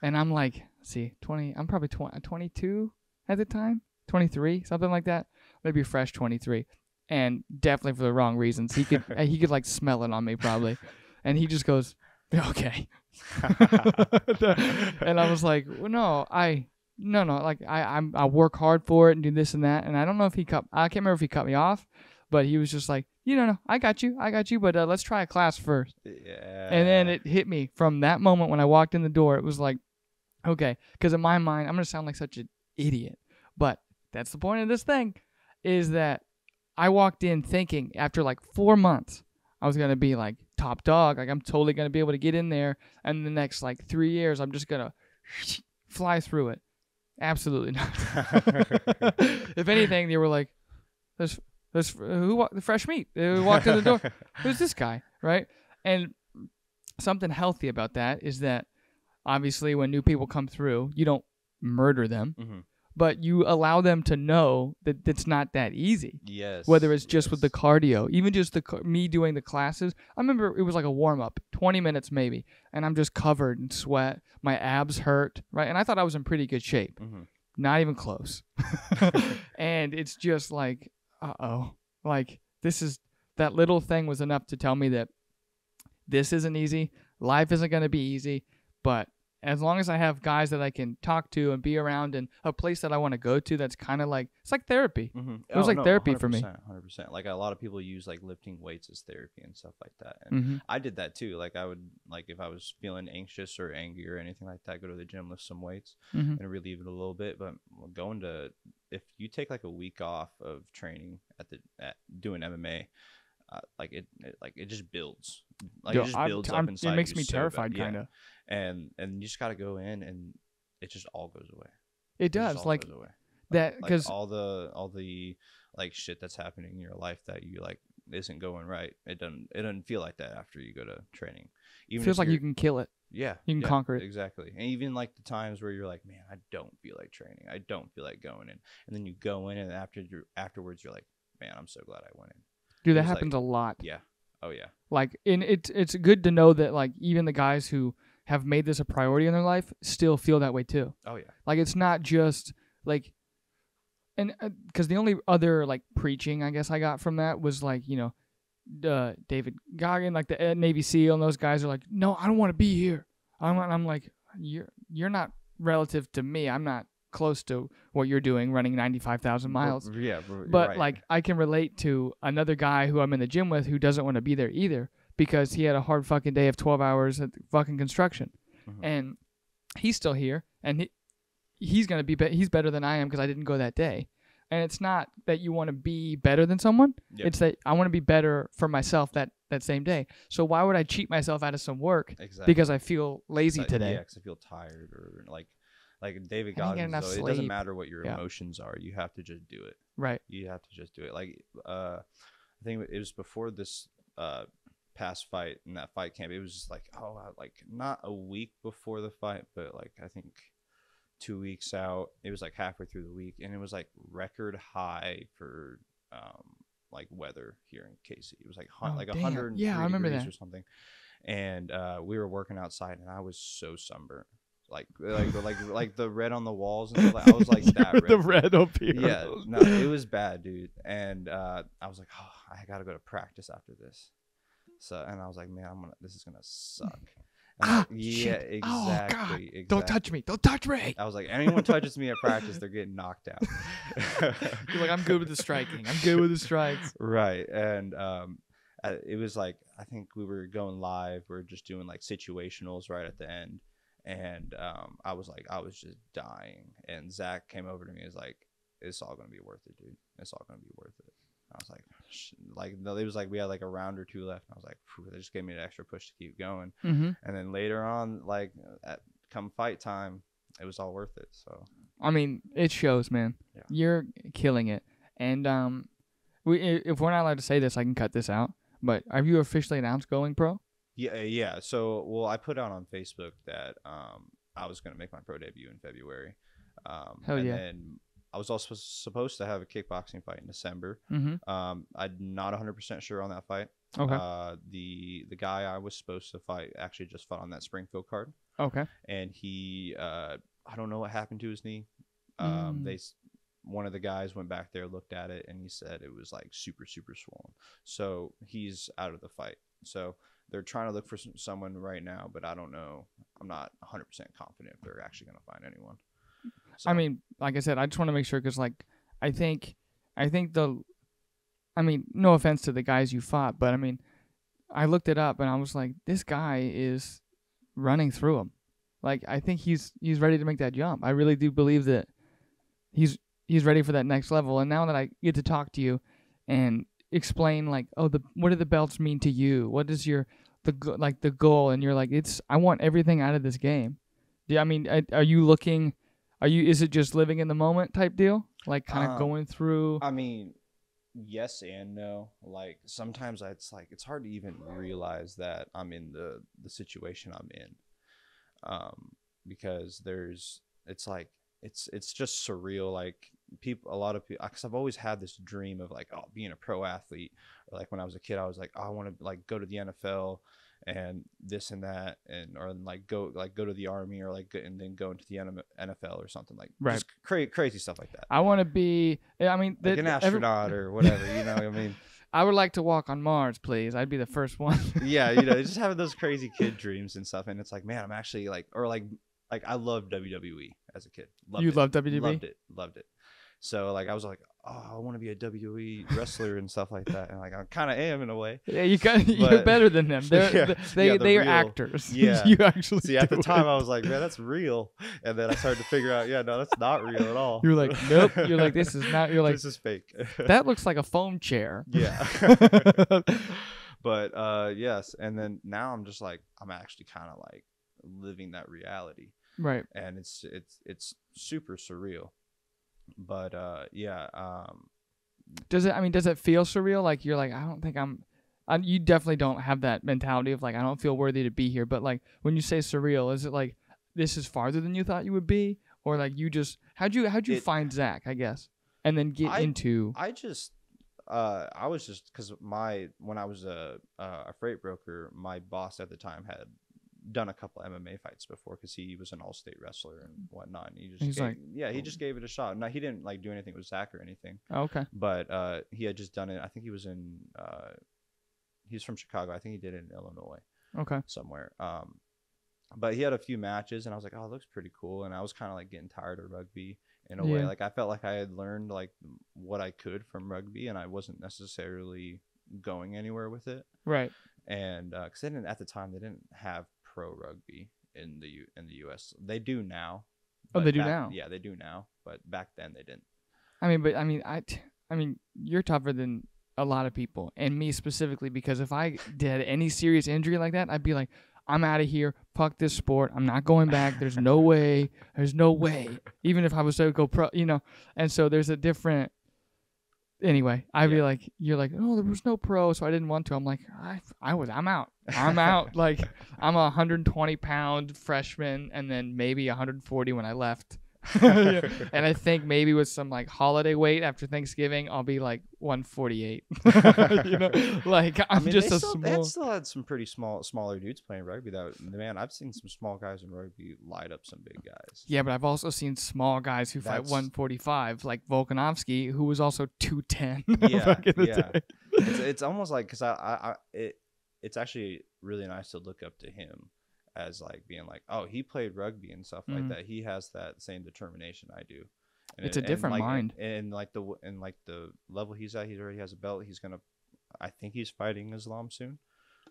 And I'm like, see, 20, I'm probably 22 at the time, 23, something like that. Maybe fresh 23. And definitely for the wrong reasons. He could like smell it on me probably. And he just goes, okay. And I was like, well, no, like I work hard for it and do this and that. And I don't know if I can't remember if he cut me off, but he was just like, no, I got you, but let's try a class first. Yeah. And then it hit me from that moment when I walked in the door. It was like, okay, because in my mind, I'm gonna sound like such an idiot, but that's the point of this thing, is that I walked in thinking after like 4 months I was going to be like top dog. Like I'm totally going to be able to get in there. And the next like 3 years, I'm just going to fly through it. Absolutely not. If anything, they were like, there's the fresh meat. They walked in the door. Who's this guy? Right. And something healthy about that is that obviously when new people come through, you don't murder them. Mm-hmm. But you allow them to know that it's not that easy. Yes. Whether it's just with the cardio, even just me doing the classes. I remember it was like a warm-up, 20 minutes maybe, and I'm just covered in sweat. My abs hurt, right? And I thought I was in pretty good shape. Mm-hmm. Not even close. And it's just like, uh-oh. Like, that little thing was enough to tell me that this isn't easy. Life isn't going to be easy, but as long as I have guys that I can talk to and be around and a place that I want to go to, that's kind of like, it's like therapy. Mm-hmm. It was therapy for me. 100%. Like a lot of people use like lifting weights as therapy and stuff like that. And mm-hmm. I did that too. Like I would, like if I was feeling anxious or angry or anything like that, go to the gym, lift some weights mm-hmm. and relieve it a little bit. But if you take like a week off of training at doing MMA, it just builds. Like it just builds up inside. It makes me so terrified, kind of. And you just got to go in, and it just all goes away. It does, like that, because all the like shit that's happening in your life that you like isn't going right. It doesn't feel like that after you go to training. Even it feels like you can kill it. Yeah, you can conquer it. Exactly. And even like the times where you're like, man, I don't feel like training. I don't feel like going in, and then you go in, and afterwards you're like, man, I'm so glad I went in. Dude, that happens a lot. Yeah. Oh yeah. Like, it's good to know that like even the guys who have made this a priority in their life still feel that way too. Oh yeah. Like it's not just like, and because the only other like preaching I guess I got from that was like, David Goggin, like the Navy SEAL, and those guys are like, no, I don't want to be here. I'm like, you're not relative to me. I'm not close to what you're doing, running 95,000 miles. Yeah, but right. Like I can relate to another guy who I'm in the gym with who doesn't want to be there either, because he had a hard fucking day of 12 hours at fucking construction. Mm-hmm. And he's still here, and he's going to be he's better than I am because I didn't go that day. And it's not that you want to be better than someone. Yep. It's that I want to be better for myself that same day. So why would I cheat myself out of some work because I feel lazy today? Yeah, because I feel tired, or like David Goggins, it doesn't matter what your emotions are. You have to just do it. Right. You have to just do it. Like, I think it was before this past fight in that fight camp. It was just like, not a week before the fight, but like I think 2 weeks out. It was like halfway through the week, and it was like record high for like weather here in Casey. It was like 103 degrees or something. And we were working outside, and I was so sunburnt. Like the red on the walls and stuff. I was like that red. The red up here. Yeah, no, it was bad, dude. And I was like, oh, I gotta go to practice after this. So, and I was like, man, this is gonna suck. Yeah, shit. exactly, oh, God. exactly. Don't touch me. Don't touch me. I was like, anyone touches me at practice, they're getting knocked out. You're like, I'm good with the striking. I'm good with the strikes. Right. And it was like, I think we were going live. We were just doing like situationals right at the end. And I was just dying. And Zach came over to me and was like, it's all going to be worth it, dude. It's all going to be worth it. I was like, no, it was like we had like a round or two left. And I was like, they just gave me an extra push to keep going. Mm-hmm. And then later on, like come fight time, it was all worth it. So I mean, it shows, man. Yeah. You're killing it. And if we're not allowed to say this, I can cut this out. But have you officially announced going pro? Yeah. So, well, I put out on Facebook that I was going to make my pro debut in February. Hell yeah. And I was also supposed to have a kickboxing fight in December. Mm-hmm. I'm not 100% sure on that fight. Okay. The guy I was supposed to fight actually just fought on that Springfield card. Okay. And he, I don't know what happened to his knee. Mm. One of the guys went back there, looked at it, and he said it was like super, super swollen. So he's out of the fight. So they're trying to look for someone right now, but I don't know. I'm not 100% confident if they're actually going to find anyone. So, I mean, like I said, I just want to make sure because, like, I think no offense to the guys you fought, but I mean, I looked it up and I was like, this guy is running through him. Like, I think he's ready to make that jump. I really do believe that he's ready for that next level. And now that I get to talk to you and explain, like, what do the belts mean to you? What is the goal? And you're like, I want everything out of this game. I mean, are you looking? Is it just living in the moment type deal? Like, kind of going through? I mean, yes and no. Like, sometimes it's hard to even realize that I'm in the situation I'm in. Because it's just surreal. Like, a lot of people, because I've always had this dream of like, being a pro athlete. Or like when I was a kid, I was like, I want to like go to the NFL and this and that, or like go to the army, or like and then go into the NFL or something, like right. Just crazy stuff like that. I want to be. I mean, like an astronaut or whatever. You know what I mean? I would like to walk on Mars, please. I'd be the first one. Yeah, just having those crazy kid dreams and stuff, and it's like, man, I'm actually like I loved WWE as a kid. Loved WWE? Loved it. So like I was like, I want to be a WWE wrestler and stuff like that, and like I kind of am in a way. Yeah, you're better than them. They are actors. Yeah, you actually see. At the time, I was like, man, that's real, and then I started to figure out, no, that's not real at all. You're like, nope. You're like, this is not. You're like, this is fake. That looks like a foam chair. Yeah. But yes, and then now I'm just like, I'm actually kind of like living that reality. Right. And it's super surreal. But does it feel surreal? Like, you're like, I don't think you definitely don't have that mentality of like, I don't feel worthy to be here. But like, when you say surreal, is it like this is farther than you thought you would be, or like you just how'd you find Zach, I guess, and then get into? I was just because when I was a freight broker, my boss at the time had done a couple MMA fights before because he was an all-state wrestler and whatnot. And he just gave it a shot. Now, he didn't like do anything with Zach or anything. Oh, okay. But he had just done it. I think he was he's from Chicago. I think he did it in Illinois. Okay. Somewhere. But he had a few matches, and I was like, oh, it looks pretty cool. And I was kind of like getting tired of rugby in a way. Like, I felt like I had learned like what I could from rugby, and I wasn't necessarily going anywhere with it. Right. And because at the time they didn't have pro rugby in the US. They do now. Oh, they do now. Yeah, they do now, but back then they didn't. I mean, you're tougher than a lot of people, and me specifically, because if I did any serious injury like that, I'd be like, I'm out of here. Fuck this sport. I'm not going back. There's no way. There's no way. Even if I was to go pro, And so there's a different. Anyway, I'd be like, you're like, oh, there was no pro, so I didn't want to. I'm like, I'm out. I'm out. Like, I'm a 120-pound freshman, and then maybe 140 when I left. And I think maybe with some like holiday weight after Thanksgiving, I'll be like 148. Like They still had some pretty smaller dudes playing rugby. Man, I've seen some small guys in rugby light up some big guys. Yeah, but I've also seen small guys who fight 145, like Volkanovski, who was also 210. Yeah. It's almost like because it's actually really nice to look up to him. As like being like, oh, he played rugby and stuff like that. He has that same determination I do. And it's a different mind. And the level he's at, he already has a belt. I think he's fighting Islam soon,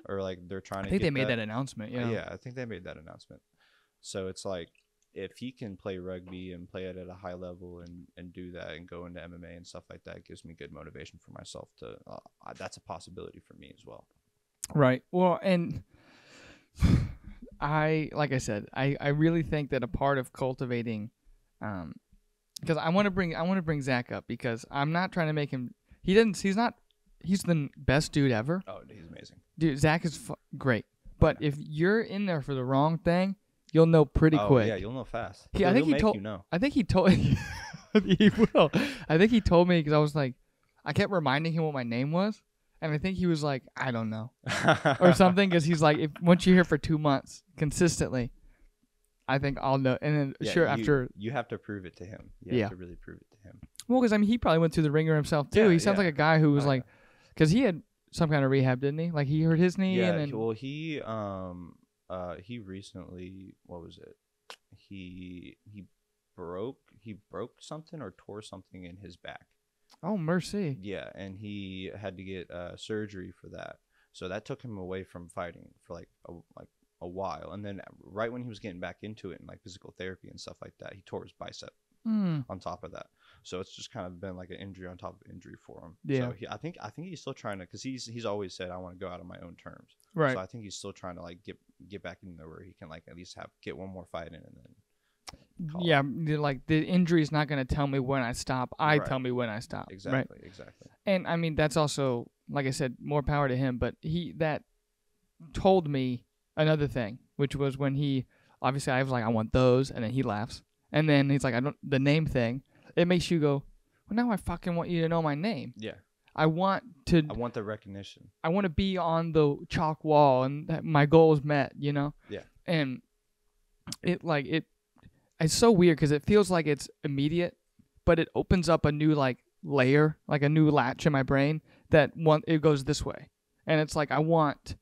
or like they're trying to. I think they made that announcement. Yeah. Yeah, I think they made that announcement. So it's like, if he can play rugby and play it at a high level and do that and go into MMA and stuff like that, it gives me good motivation for myself to. That's a possibility for me as well. Right. Well, and. Like I said, I really think that a part of cultivating, because I want to bring Zach up, because I'm not trying to make him. He's the best dude ever. Oh, he's amazing. Dude, Zach is great. But if you're in there for the wrong thing, you'll know pretty quick. Yeah, you'll know fast. I think he told. I think he told. He will. I think he told me, because I was like, I kept reminding him what my name was. And I think he was like, I don't know, or something, because he's like, if once you're here for 2 months consistently, I think I'll know. And then after you have to prove it to him. You have to really prove it to him. Well, because I mean, he probably went through the ringer himself too. He sounds like a guy who was because he had some kind of rehab, didn't he? Like he hurt his knee. Yeah. And then, Well, he recently, what was it? He broke something or tore something in his back. Oh, mercy. Yeah, and he had to get surgery for that. So that took him away from fighting for like a while. And then right when he was getting back into it and like physical therapy and stuff like that, he tore his bicep on top of that. So it's just kind of been like an injury on top of injury for him. Yeah. So I think he's still trying to, because he's always said, I want to go out on my own terms. Right. So I think he's still trying to like get back in there where he can like at least get one more fight in and then. Yeah, like the injury is not going to tell me when I stop. Tell me when I stop. Exactly, right? Exactly. And I mean, that's also, like I said, more power to him. But that told me another thing, which was when obviously I was like, I want those, and then he laughs, and then he's like, the name thing. It makes you go, well, now I fucking want you to know my name. Yeah. I want the recognition. I want to be on the chalk wall, and that my goal is met. Yeah. And it's so weird because it feels like it's immediate, but it opens up a new like layer, like a new latch in my brain that it goes this way. And it's like I don't want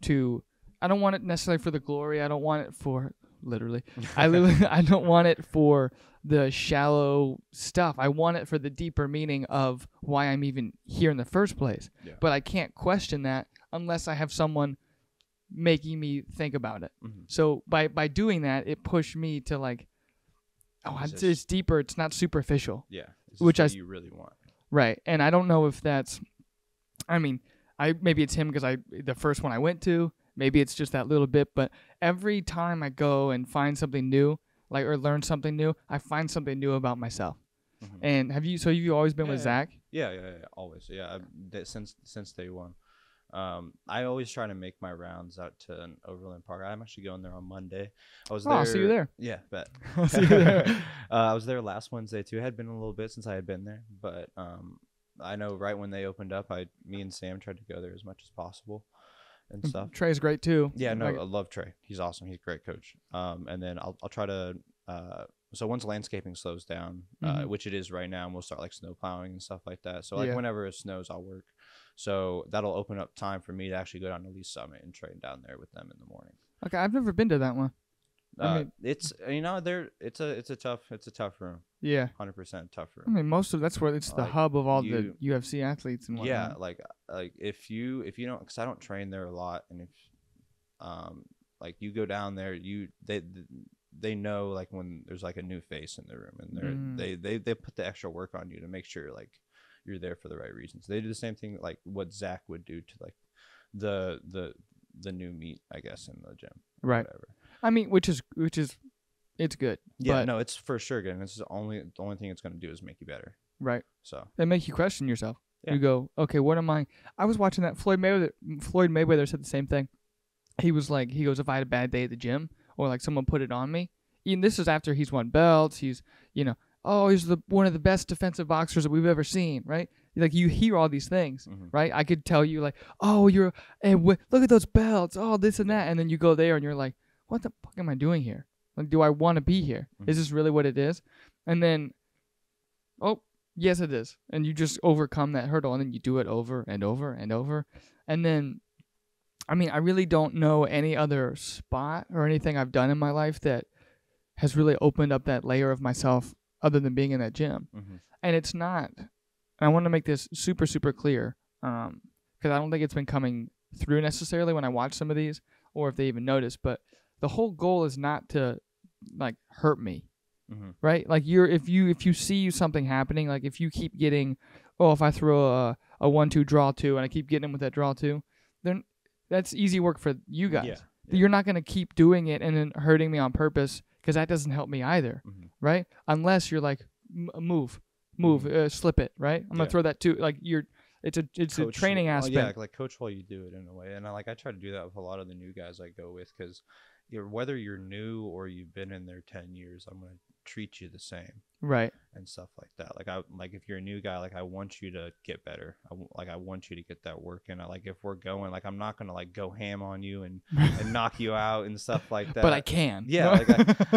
it necessarily for the glory. I don't want it for literally. I don't want it for the shallow stuff. I want it for the deeper meaning of why I'm even here in the first place. Yeah. But I can't question that unless I have someone making me think about it. Mm-hmm. So by doing that, it pushed me to like, it's deeper. It's not superficial. Yeah, which you really want. Right, and I don't know if that's. I mean, maybe it's him because the first one I went to. Maybe it's just that little bit, but every time I go and find something new, like or learn something new, I find something new about myself. Mm-hmm. And have you always been with Zach? Yeah, always. Yeah, since day one. I always try to make my rounds out to an Overland Park. I'm actually going there on Monday. I was there. I'll see you there. Yeah, bet. I'll see you there. I was there last Wednesday too. It had been a little bit since I had been there, but I know right when they opened up, me and Sam tried to go there as much as possible and stuff. Trey's great too. Yeah, no, I love Trey. He's awesome. He's a great coach. And then I'll try to. So once landscaping slows down, which it is right now, and we'll start like snow plowing and stuff like that. So like whenever it snows, I'll work. So that'll open up time for me to actually go down to Lee Summit and train down there with them in the morning. Okay, I've never been to that one. It's it's a tough room. Yeah, 100% tough room. I mean, that's where it's the hub of all the UFC athletes and whatnot. Yeah, like if you don't, because I don't train there a lot, and if like you go down there, they know like when there's like a new face in the room, and they put the extra work on you to make sure like you're there for the right reasons. They do the same thing like what Zach would do to like the new meat, I guess, in the gym. Right. Whatever. I mean, which is it's good. Yeah, no, it's for sure good. And this is the only thing it's going to do is make you better. Right. So it makes you question yourself. Yeah. You go, okay, what am I? I was watching that Floyd Mayweather said the same thing. He goes, if I had a bad day at the gym or like someone put it on me, and this is after he's won belts, he's he's one of the best defensive boxers that we've ever seen, right? Like you hear all these things, right? I could tell you like, oh, look at those belts, oh, this and that, and then you go there and you're like, what the fuck am I doing here? Like, do I want to be here? Is this really what it is? And then, oh, yes, it is. And you just overcome that hurdle, and then you do it over and over and over. And then, I mean, I really don't know any other spot or anything I've done in my life that has really opened up that layer of myself other than being in that gym. And it's not, and I want to make this super, super clear, because I don't think it's been coming through necessarily when I watch some of these, or if they even notice, but the whole goal is not to like hurt me, right? Like if you see something happening, like if you keep getting, if I throw a 1-2 draw 2 and I keep getting him with that draw 2, then that's easy work for you guys. Yeah. You're not going to keep doing it and then hurting me on purpose, because that doesn't help me either, right? Unless you're like, move, slip it, right? I'm gonna throw that too. Like it's a training aspect. Like coach while you do it in a way, and I try to do that with a lot of the new guys I go with, because whether you're new or you've been in there 10 years, I'm gonna treat you the same. Right. And stuff like that. Like if you're a new guy, like I want you to get better. I want you to get that work in. Like if we're going, like I'm not gonna like go ham on you and knock you out and stuff like that. But I can. Yeah,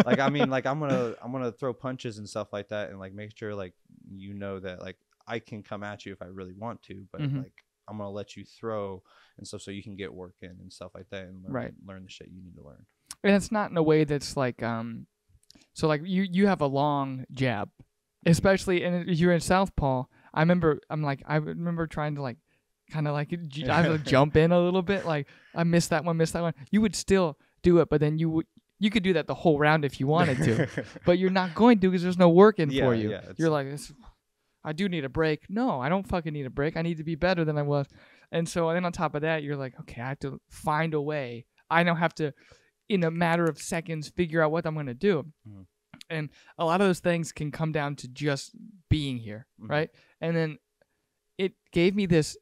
I mean like I'm gonna throw punches and stuff like that and like make sure like you know that like I can come at you if I really want to, but like I'm gonna let you throw and stuff so you can get work in and stuff like that and learn the shit you need to learn. And it's not in a way that's like so like you have a long jab, especially and you're in southpaw. I remember trying to like kind of like I had to jump in a little bit. Like I missed that one. You would still do it, but then you could do that the whole round if you wanted to, but you're not going to because there's no work in for you. Yeah, you're like, I do need a break. No, I don't fucking need a break. I need to be better than I was. And so then on top of that, you're like, okay, I have to find a way. I now have to, in a matter of seconds, figure out what I'm going to do. And a lot of those things can come down to just being here, right? And then it gave me this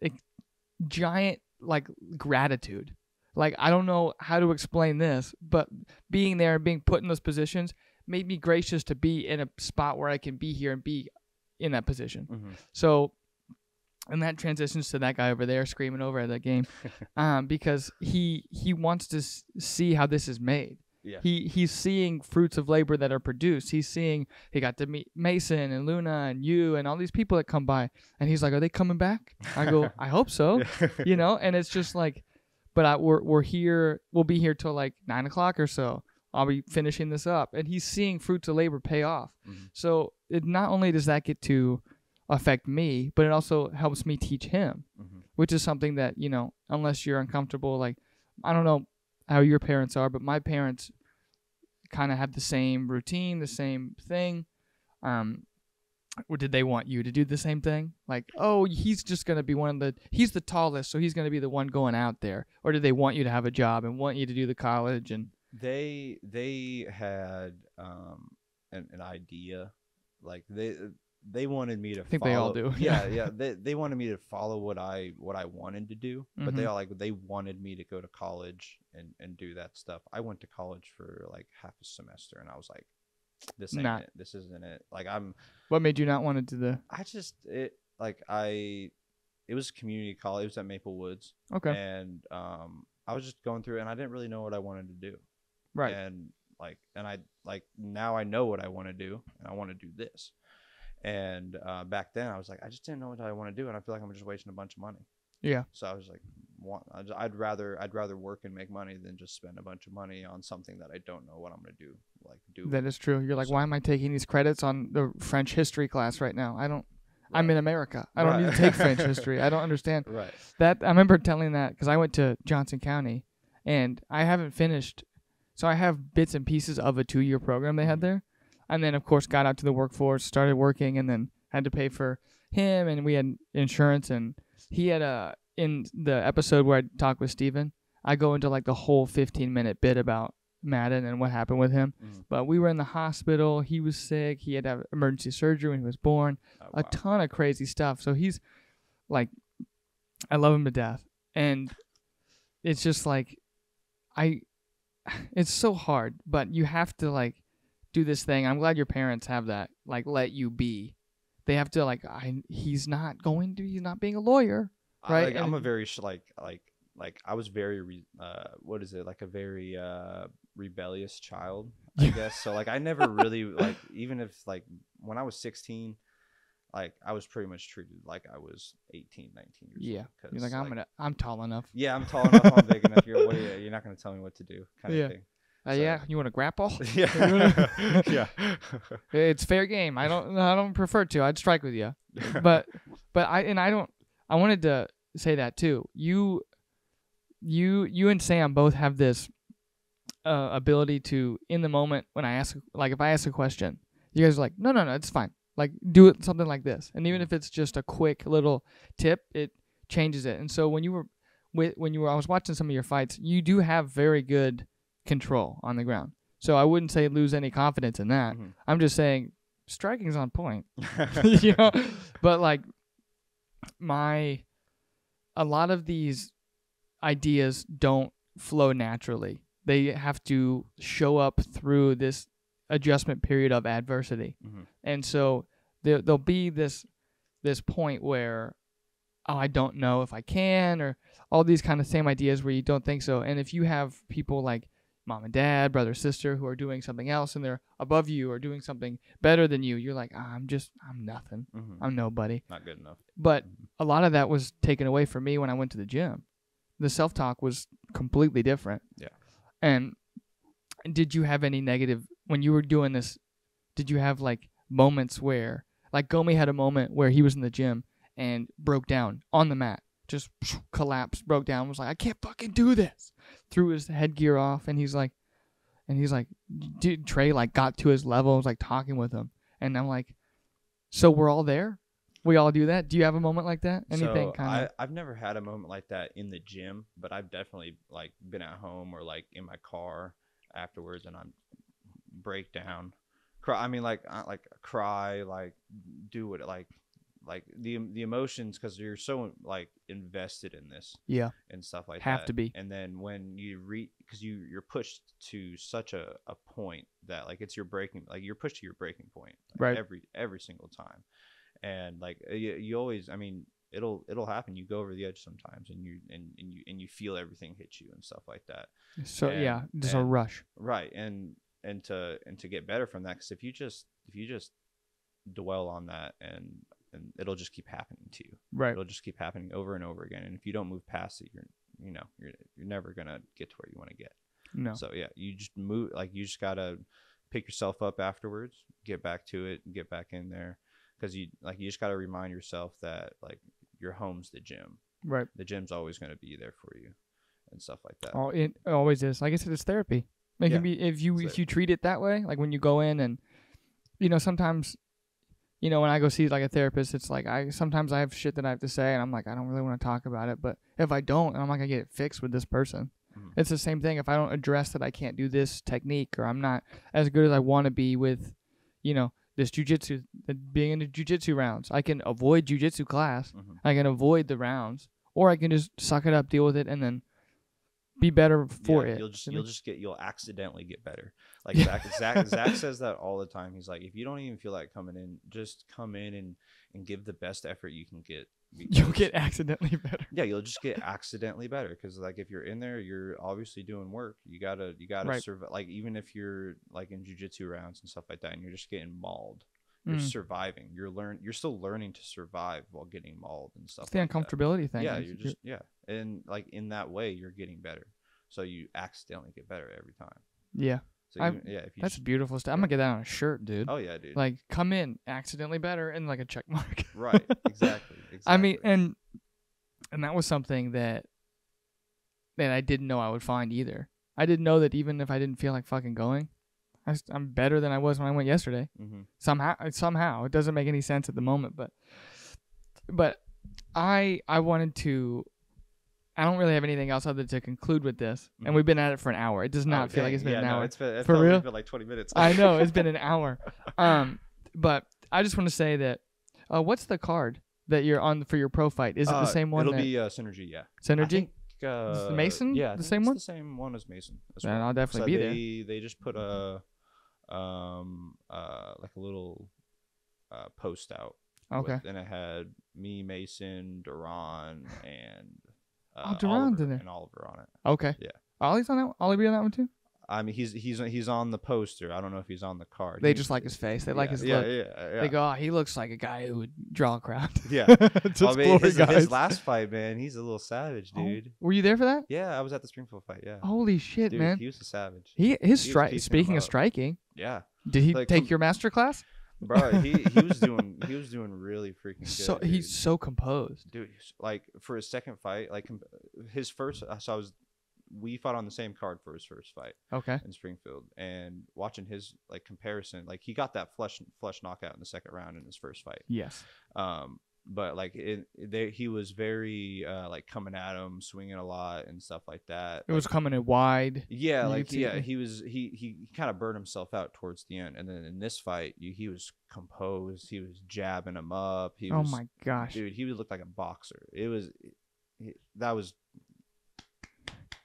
giant, like, gratitude. Like, I don't know how to explain this, but being there and being put in those positions made me gracious to be in a spot where I can be here and be in that position. So, and that transitions to that guy over there screaming over at that game, because he wants to see how this is made. Yeah. He's seeing fruits of labor that are produced. He's seeing he got to meet Mason and Luna and you and all these people that come by, and he's like, "Are they coming back?" I go, "I hope so." You know, and it's just like, but we're here. We'll be here till like 9 o'clock or so. I'll be finishing this up, and he's seeing fruits of labor pay off. So it not only does that get to affect me, but it also helps me teach him, which is something that, you know, unless you're uncomfortable, like, I don't know how your parents are, but my parents kind of have the same routine, the same thing. Or did they want you to do the same thing? Like, oh, he's just going to be he's the tallest, so he's going to be the one going out there. Or did they want you to have a job and want you to do the college? And They had an idea, like they wanted me to. I think they all do. Yeah. They wanted me to follow what I wanted to do, but they wanted me to go to college and do that stuff. I went to college for like half a semester, and I was like, this ain't it. This isn't it. Like What made you not want to do the? It was community college. It was at Maple Woods. Okay. And I was just going through it, and I didn't really know what I wanted to do. Right. And now I know what I want to do, and I want to do this. And back then I was like, I just didn't know what I want to do, and I feel like I'm just wasting a bunch of money. Yeah. So I was like, I'd rather work and make money than just spend a bunch of money on something that I don't know what I'm gonna do. That is true. You're like, why am I taking these credits on the French history class right now? I'm in America. I don't need to take French history. I don't understand. Right. That I remember telling that because I went to Johnson County, and I haven't finished. So I have bits and pieces of a 2-year program they had there. And then, of course, got out to the workforce, started working, and then had to pay for him, and we had insurance. And he had in the episode where I talked with Steven, I go into like the whole 15-minute bit about Madden and what happened with him. But we were in the hospital. He was sick. He had to have emergency surgery when he was born. A ton of crazy stuff. So he's like, I love him to death. And it's just like, it's so hard, but you have to like do this thing. I'm glad your parents have that, like, let you be. They have to like, he's not being a lawyer, right? I'm a very I was very a very rebellious child, I guess. So like I never really like, even if like when I was 16, like I was pretty much treated like I was 18, 19 years old. You're like, I'm tall enough. Yeah, I'm tall enough. I'm big enough. You're not gonna tell me what to do, kind of thing. Yeah, you want to grapple? Yeah. Yeah. It's fair game. I don't prefer to. I'd strike with you. But I wanted to say that too. You and Sam both have this ability to, in the moment when I ask, like if I ask a question, you guys are like, no, it's fine. Like do it something like this. And even if it's just a quick little tip, it changes it. And so when I was watching some of your fights, you do have very good control on the ground. So I wouldn't say lose any confidence in that. I'm just saying striking's on point. You know? But like a lot of these ideas don't flow naturally. They have to show up through this adjustment period of adversity. Mm-hmm. And so there'll be this point where, oh, I don't know if I can, or all these kind of same ideas where you don't think so. And if you have people like mom and dad, brother, sister, who are doing something else and they're above you or doing something better than you, you're like, I'm nothing. Mm-hmm. I'm nobody. Not good enough. But a lot of that was taken away from me when I went to the gym. The self-talk was completely different. Yeah. And did you have any negative, when you were doing this, did you have like moments where, like Gomi had a moment where he was in the gym and broke down on the mat, just collapsed, broke down, was like, I can't fucking do this. Threw his headgear off, and he's like, dude, Trey like got to his level, was like talking with him, and I'm like, so we're all there? We all do that? Do you have a moment like that? Anything kind of? I've never had a moment like that in the gym, but I've definitely like been at home or like in my car afterwards, and I'm break down, cry. I mean, like cry, like do it, like the emotions, because you're so like invested in this, and stuff like that. Have to be. And then when you because you're pushed to such a point that like it's your breaking, like you're pushed to your breaking point, like, right, every single time. And like you always, I mean, it'll happen. You go over the edge sometimes, and you feel everything hit you and stuff like that. So just a rush, right? And to get better from that, because if you just dwell on that, and it'll just keep happening to you. Right. It'll just keep happening over and over again. And if you don't move past it, you're never gonna get to where you want to get. No. So yeah, you just move. Like you just gotta pick yourself up afterwards, get back to it, and get back in there. Because you just gotta remind yourself that like your home's the gym. Right. The gym's always gonna be there for you, and stuff like that. Oh, it always is. Like I said, it's therapy. It can be if you treat it that way. Like when you go in and sometimes. When I go see like a therapist, it's like sometimes I have shit that I have to say, and I'm like, I don't really want to talk about it. But if I don't, I'm not gonna get it fixed with this person. Mm-hmm. It's the same thing. If I don't address that I can't do this technique, or I'm not as good as I want to be with, this jujitsu, being in the jujitsu rounds, I can avoid jujitsu class. Mm-hmm. I can avoid the rounds, or I can just suck it up, deal with it, and then be better for it. You'll accidentally get better. Like Zach says that all the time. He's like, if you don't even feel like coming in, just come in and give the best effort you can get. You'll get accidentally better. Yeah, you'll just get accidentally better, because like if you're in there, you're obviously doing work. You gotta right. survive. Like even if you're like in jiu-jitsu rounds and stuff like that, and you're just getting mauled, you're surviving. You're still learning to survive while getting mauled and stuff. It's the uncomfortability thing. Yeah, and like in that way, you're getting better. So you accidentally get better every time. Yeah. So if you that's beautiful stuff. I'm gonna get that on a shirt, dude. Oh yeah, dude. Like come in accidentally better and like a check mark. Right. Exactly. I mean, and that was something that I didn't know I would find either. I didn't know that even if I didn't feel like fucking going, I'm better than I was when I went yesterday. Mm-hmm. Somehow it doesn't make any sense at the moment, but I wanted to. I don't really have anything else other to conclude with this, and we've been at it for an hour. It does not feel like it's been an hour. It for real? It's been like 20 minutes. I know it's been an hour. But I just want to say that what's the card that you're on for your pro fight? Is it the same one? It'll be Synergy, yeah. Synergy? Mason? Yeah, the same one. It's the same one as Mason. Then I'll definitely be there. They just put a like a little post out. Okay. And it had me, Mason, Duran, and Duran's in there. And Oliver on it. Okay. Yeah. Ollie's on that one? Ollie be on that one too? I mean, he's on the poster. I don't know if he's on the card. They just like his face. They like his look. Yeah. They go, oh, he looks like a guy who would draw a crowd. Yeah. His last fight, man, he's a little savage, dude. Were you there for that? Yeah, I was at the Springfield fight. Yeah. Holy shit, dude, man. He was a savage. Speaking of striking. Yeah. Did he take your master class? Bro, he was doing really freaking good. So dude. He's so composed, dude. Like for his second fight, like his first. So we fought on the same card for his first fight. Okay. In Springfield, and watching his like comparison, like he got that flush knockout in the second round in his first fight. Yes. But like he was very like coming at him, swinging a lot and stuff like that. It was coming in wide. Yeah, he kind of burned himself out towards the end, and then in this fight, he was composed. He was jabbing him up. Oh my gosh, dude, he looked like a boxer.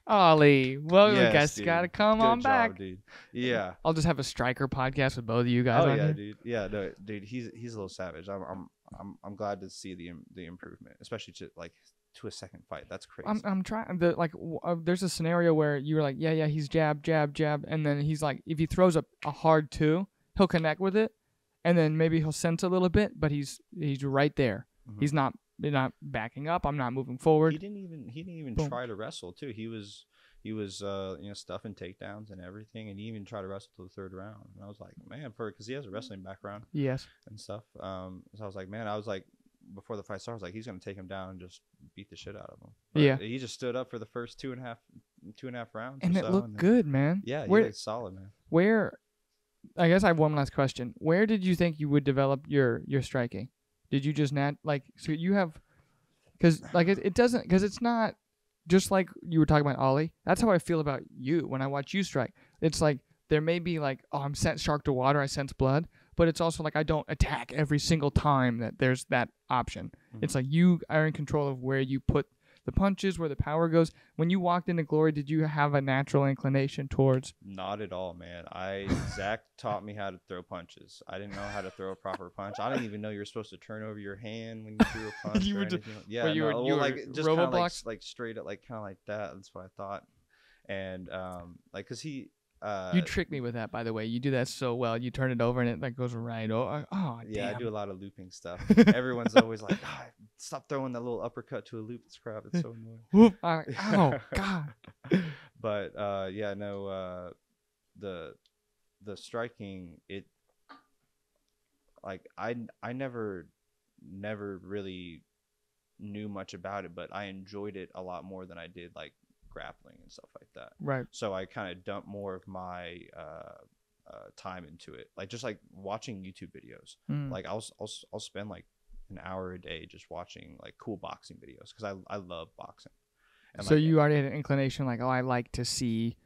Ollie, well, I Yes, guess dude. gotta come Good on job, back. dude. Yeah. I'll just have a striker podcast with both of you guys Oh on yeah, here. dude. Yeah, no, dude. He's a little savage. I'm glad to see the improvement, especially to a second fight. That's crazy. I'm trying there's a scenario where you're like, yeah, he's jab, and then he's like, if he throws a hard 2, he'll connect with it, and then maybe he'll sense a little bit, but he's right there. Mhm. He's not backing up. I'm not moving forward. He didn't even Boom. try to wrestle too. He was stuffing takedowns and everything, and he even tried to wrestle to the 3rd round. And I was like, man, because he has a wrestling background. Yes. And stuff. So I was like, man, before the fight started, I was like, he's gonna take him down and just beat the shit out of him. But yeah. He just stood up for the first two and a half rounds. And it looked good, man. Yeah, he looked solid, man. I guess I have one last question. Where did you think you would develop your striking? Did you just so you have, because it doesn't, because it's not just like you were talking about Ollie. That's how I feel about you when I watch you strike. It's like there may be like, oh, I'm sent shark to water, I sense blood, but it's also like I don't attack every single time that there's that option. Mm-hmm. It's like you are in control of where you put the punches, where the power goes. When you walked into Glory, did you have a natural inclination towards? Not at all, man. Zach taught me how to throw punches. I didn't know how to throw a proper punch. I didn't even know you were supposed to turn over your hand when you threw a punch. You were just, yeah, you were like just kind of like straight up, like kind of like that. That's what I thought. And like, cause he. You tricked me with that, by the way. You do that so well. You turn it over and it like goes right. Oh, yeah, damn. I do a lot of looping stuff. Everyone's always like, oh, "Stop throwing that little uppercut to a loop." It's crap. It's so annoying. Oh God. But yeah, no. The striking, it like I never really knew much about it, but I enjoyed it a lot more than I did like grappling and stuff like that. Right. So I kind of dumped more of my time into it, like just like watching YouTube videos. Like I'll spend like an hour a day just watching like cool boxing videos because I love boxing. And so you already had an inclination, like, oh, I like to see,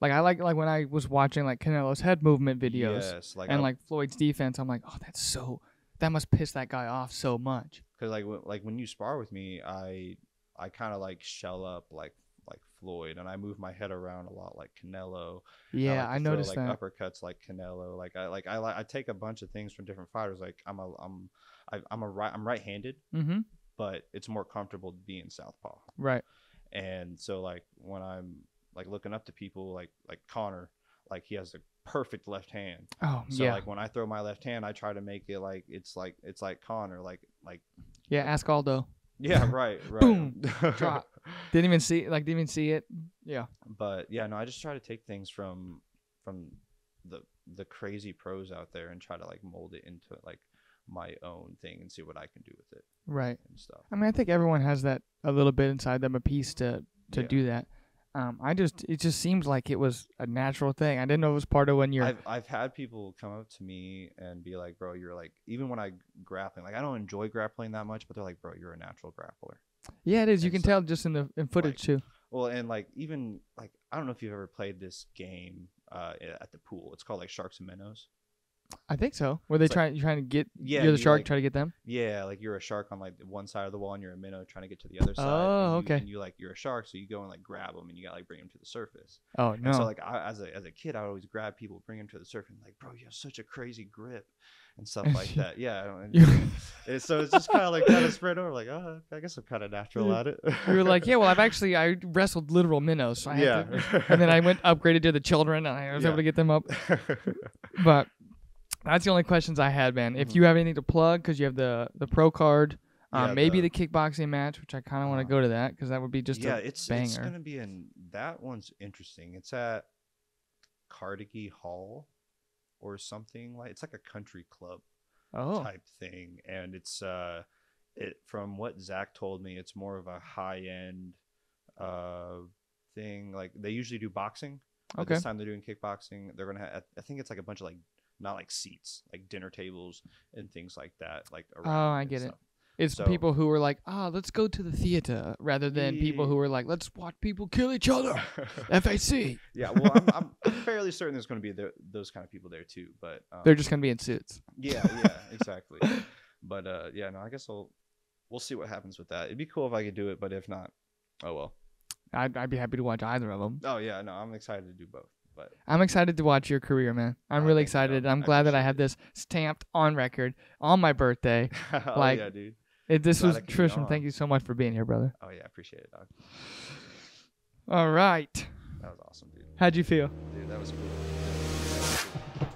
like I like when I was watching like Canelo's head movement videos, yes, like and like Floyd's defense. I'm like, oh, that must piss that guy off so much. Because like when you spar with me, I kind of like shell up like Floyd, and I move my head around a lot like Canelo. Yeah, I noticed like that. Uppercuts like Canelo. Like I take a bunch of things from different fighters. Like I'm right-handed, but it's more comfortable to be in southpaw. Right. And so like when I'm like looking up to people like Connor, like he has the perfect left hand. Oh, so yeah. like when I throw my left hand, I try to make it like it's like Connor, like yeah. Ask Aldo. Yeah, right. Boom, drop. Didn't even see it. Yeah. But yeah, no, I just try to take things from the crazy pros out there and try to like mold it into like my own thing and see what I can do with it. Right. And stuff. I mean, I think everyone has that a little bit inside them, a piece to do that. It just seems like it was a natural thing. I didn't know it was part of when you're. I've had people come up to me and be like, "Bro, you're like," even when I grappling, like I don't enjoy grappling that much, but they're like, "Bro, you're a natural grappler." Yeah, it is. You can tell just in footage too. Well, and like even like I don't know if you've ever played this game at the pool. It's called like Sharks and Minnows. I think so. Were they trying to get? Yeah, you're the shark. Like, try to get them. Yeah, like you're a shark on like one side of the wall, and you're a minnow trying to get to the other side. Oh, okay. And you like you're a shark, so you go and like grab them, and you got like bring them to the surface. Oh no. And so like as a kid, I would always grab people, bring them to the surface, and like, bro, you have such a crazy grip, and stuff like that. Yeah. And so it's just kind of spread over. Like, oh, I guess I'm kind of natural at it. You were like, yeah, well, I wrestled literal minnows, so I had to, and then I upgraded to the children, and I was able to get them up. But that's the only questions I had, man. If you have anything to plug, because you have the pro card, maybe the kickboxing match, which I kind of want to go to that, because that would be just a banger. It's gonna be that one's interesting. It's at Carnegie Hall or something, like it's like a country club type thing, and it's from what Zach told me, it's more of a high end thing. Like they usually do boxing. But this time they're doing kickboxing. They're gonna have, I think it's like a bunch of like, not like seats, like dinner tables and things like that. Like around I get it. It's people who were like, let's go to the theater, rather than people who were like, let's watch people kill each other. FAC. Yeah, well, I'm fairly certain there's going to be those kind of people there too, but they're just going to be in suits. Yeah, exactly. But yeah, no, I guess we'll see what happens with that. It'd be cool if I could do it, but if not, oh well. I'd be happy to watch either of them. Oh yeah, no, I'm excited to do both. But I'm excited to watch your career, man. I'm really excited. I'm glad that I have this stamped on record on my birthday. Oh yeah, dude. This was Tristram. Thank you so much for being here, brother. Oh yeah, I appreciate it, dog. All right. That was awesome, dude. How'd you feel? Dude, that was cool.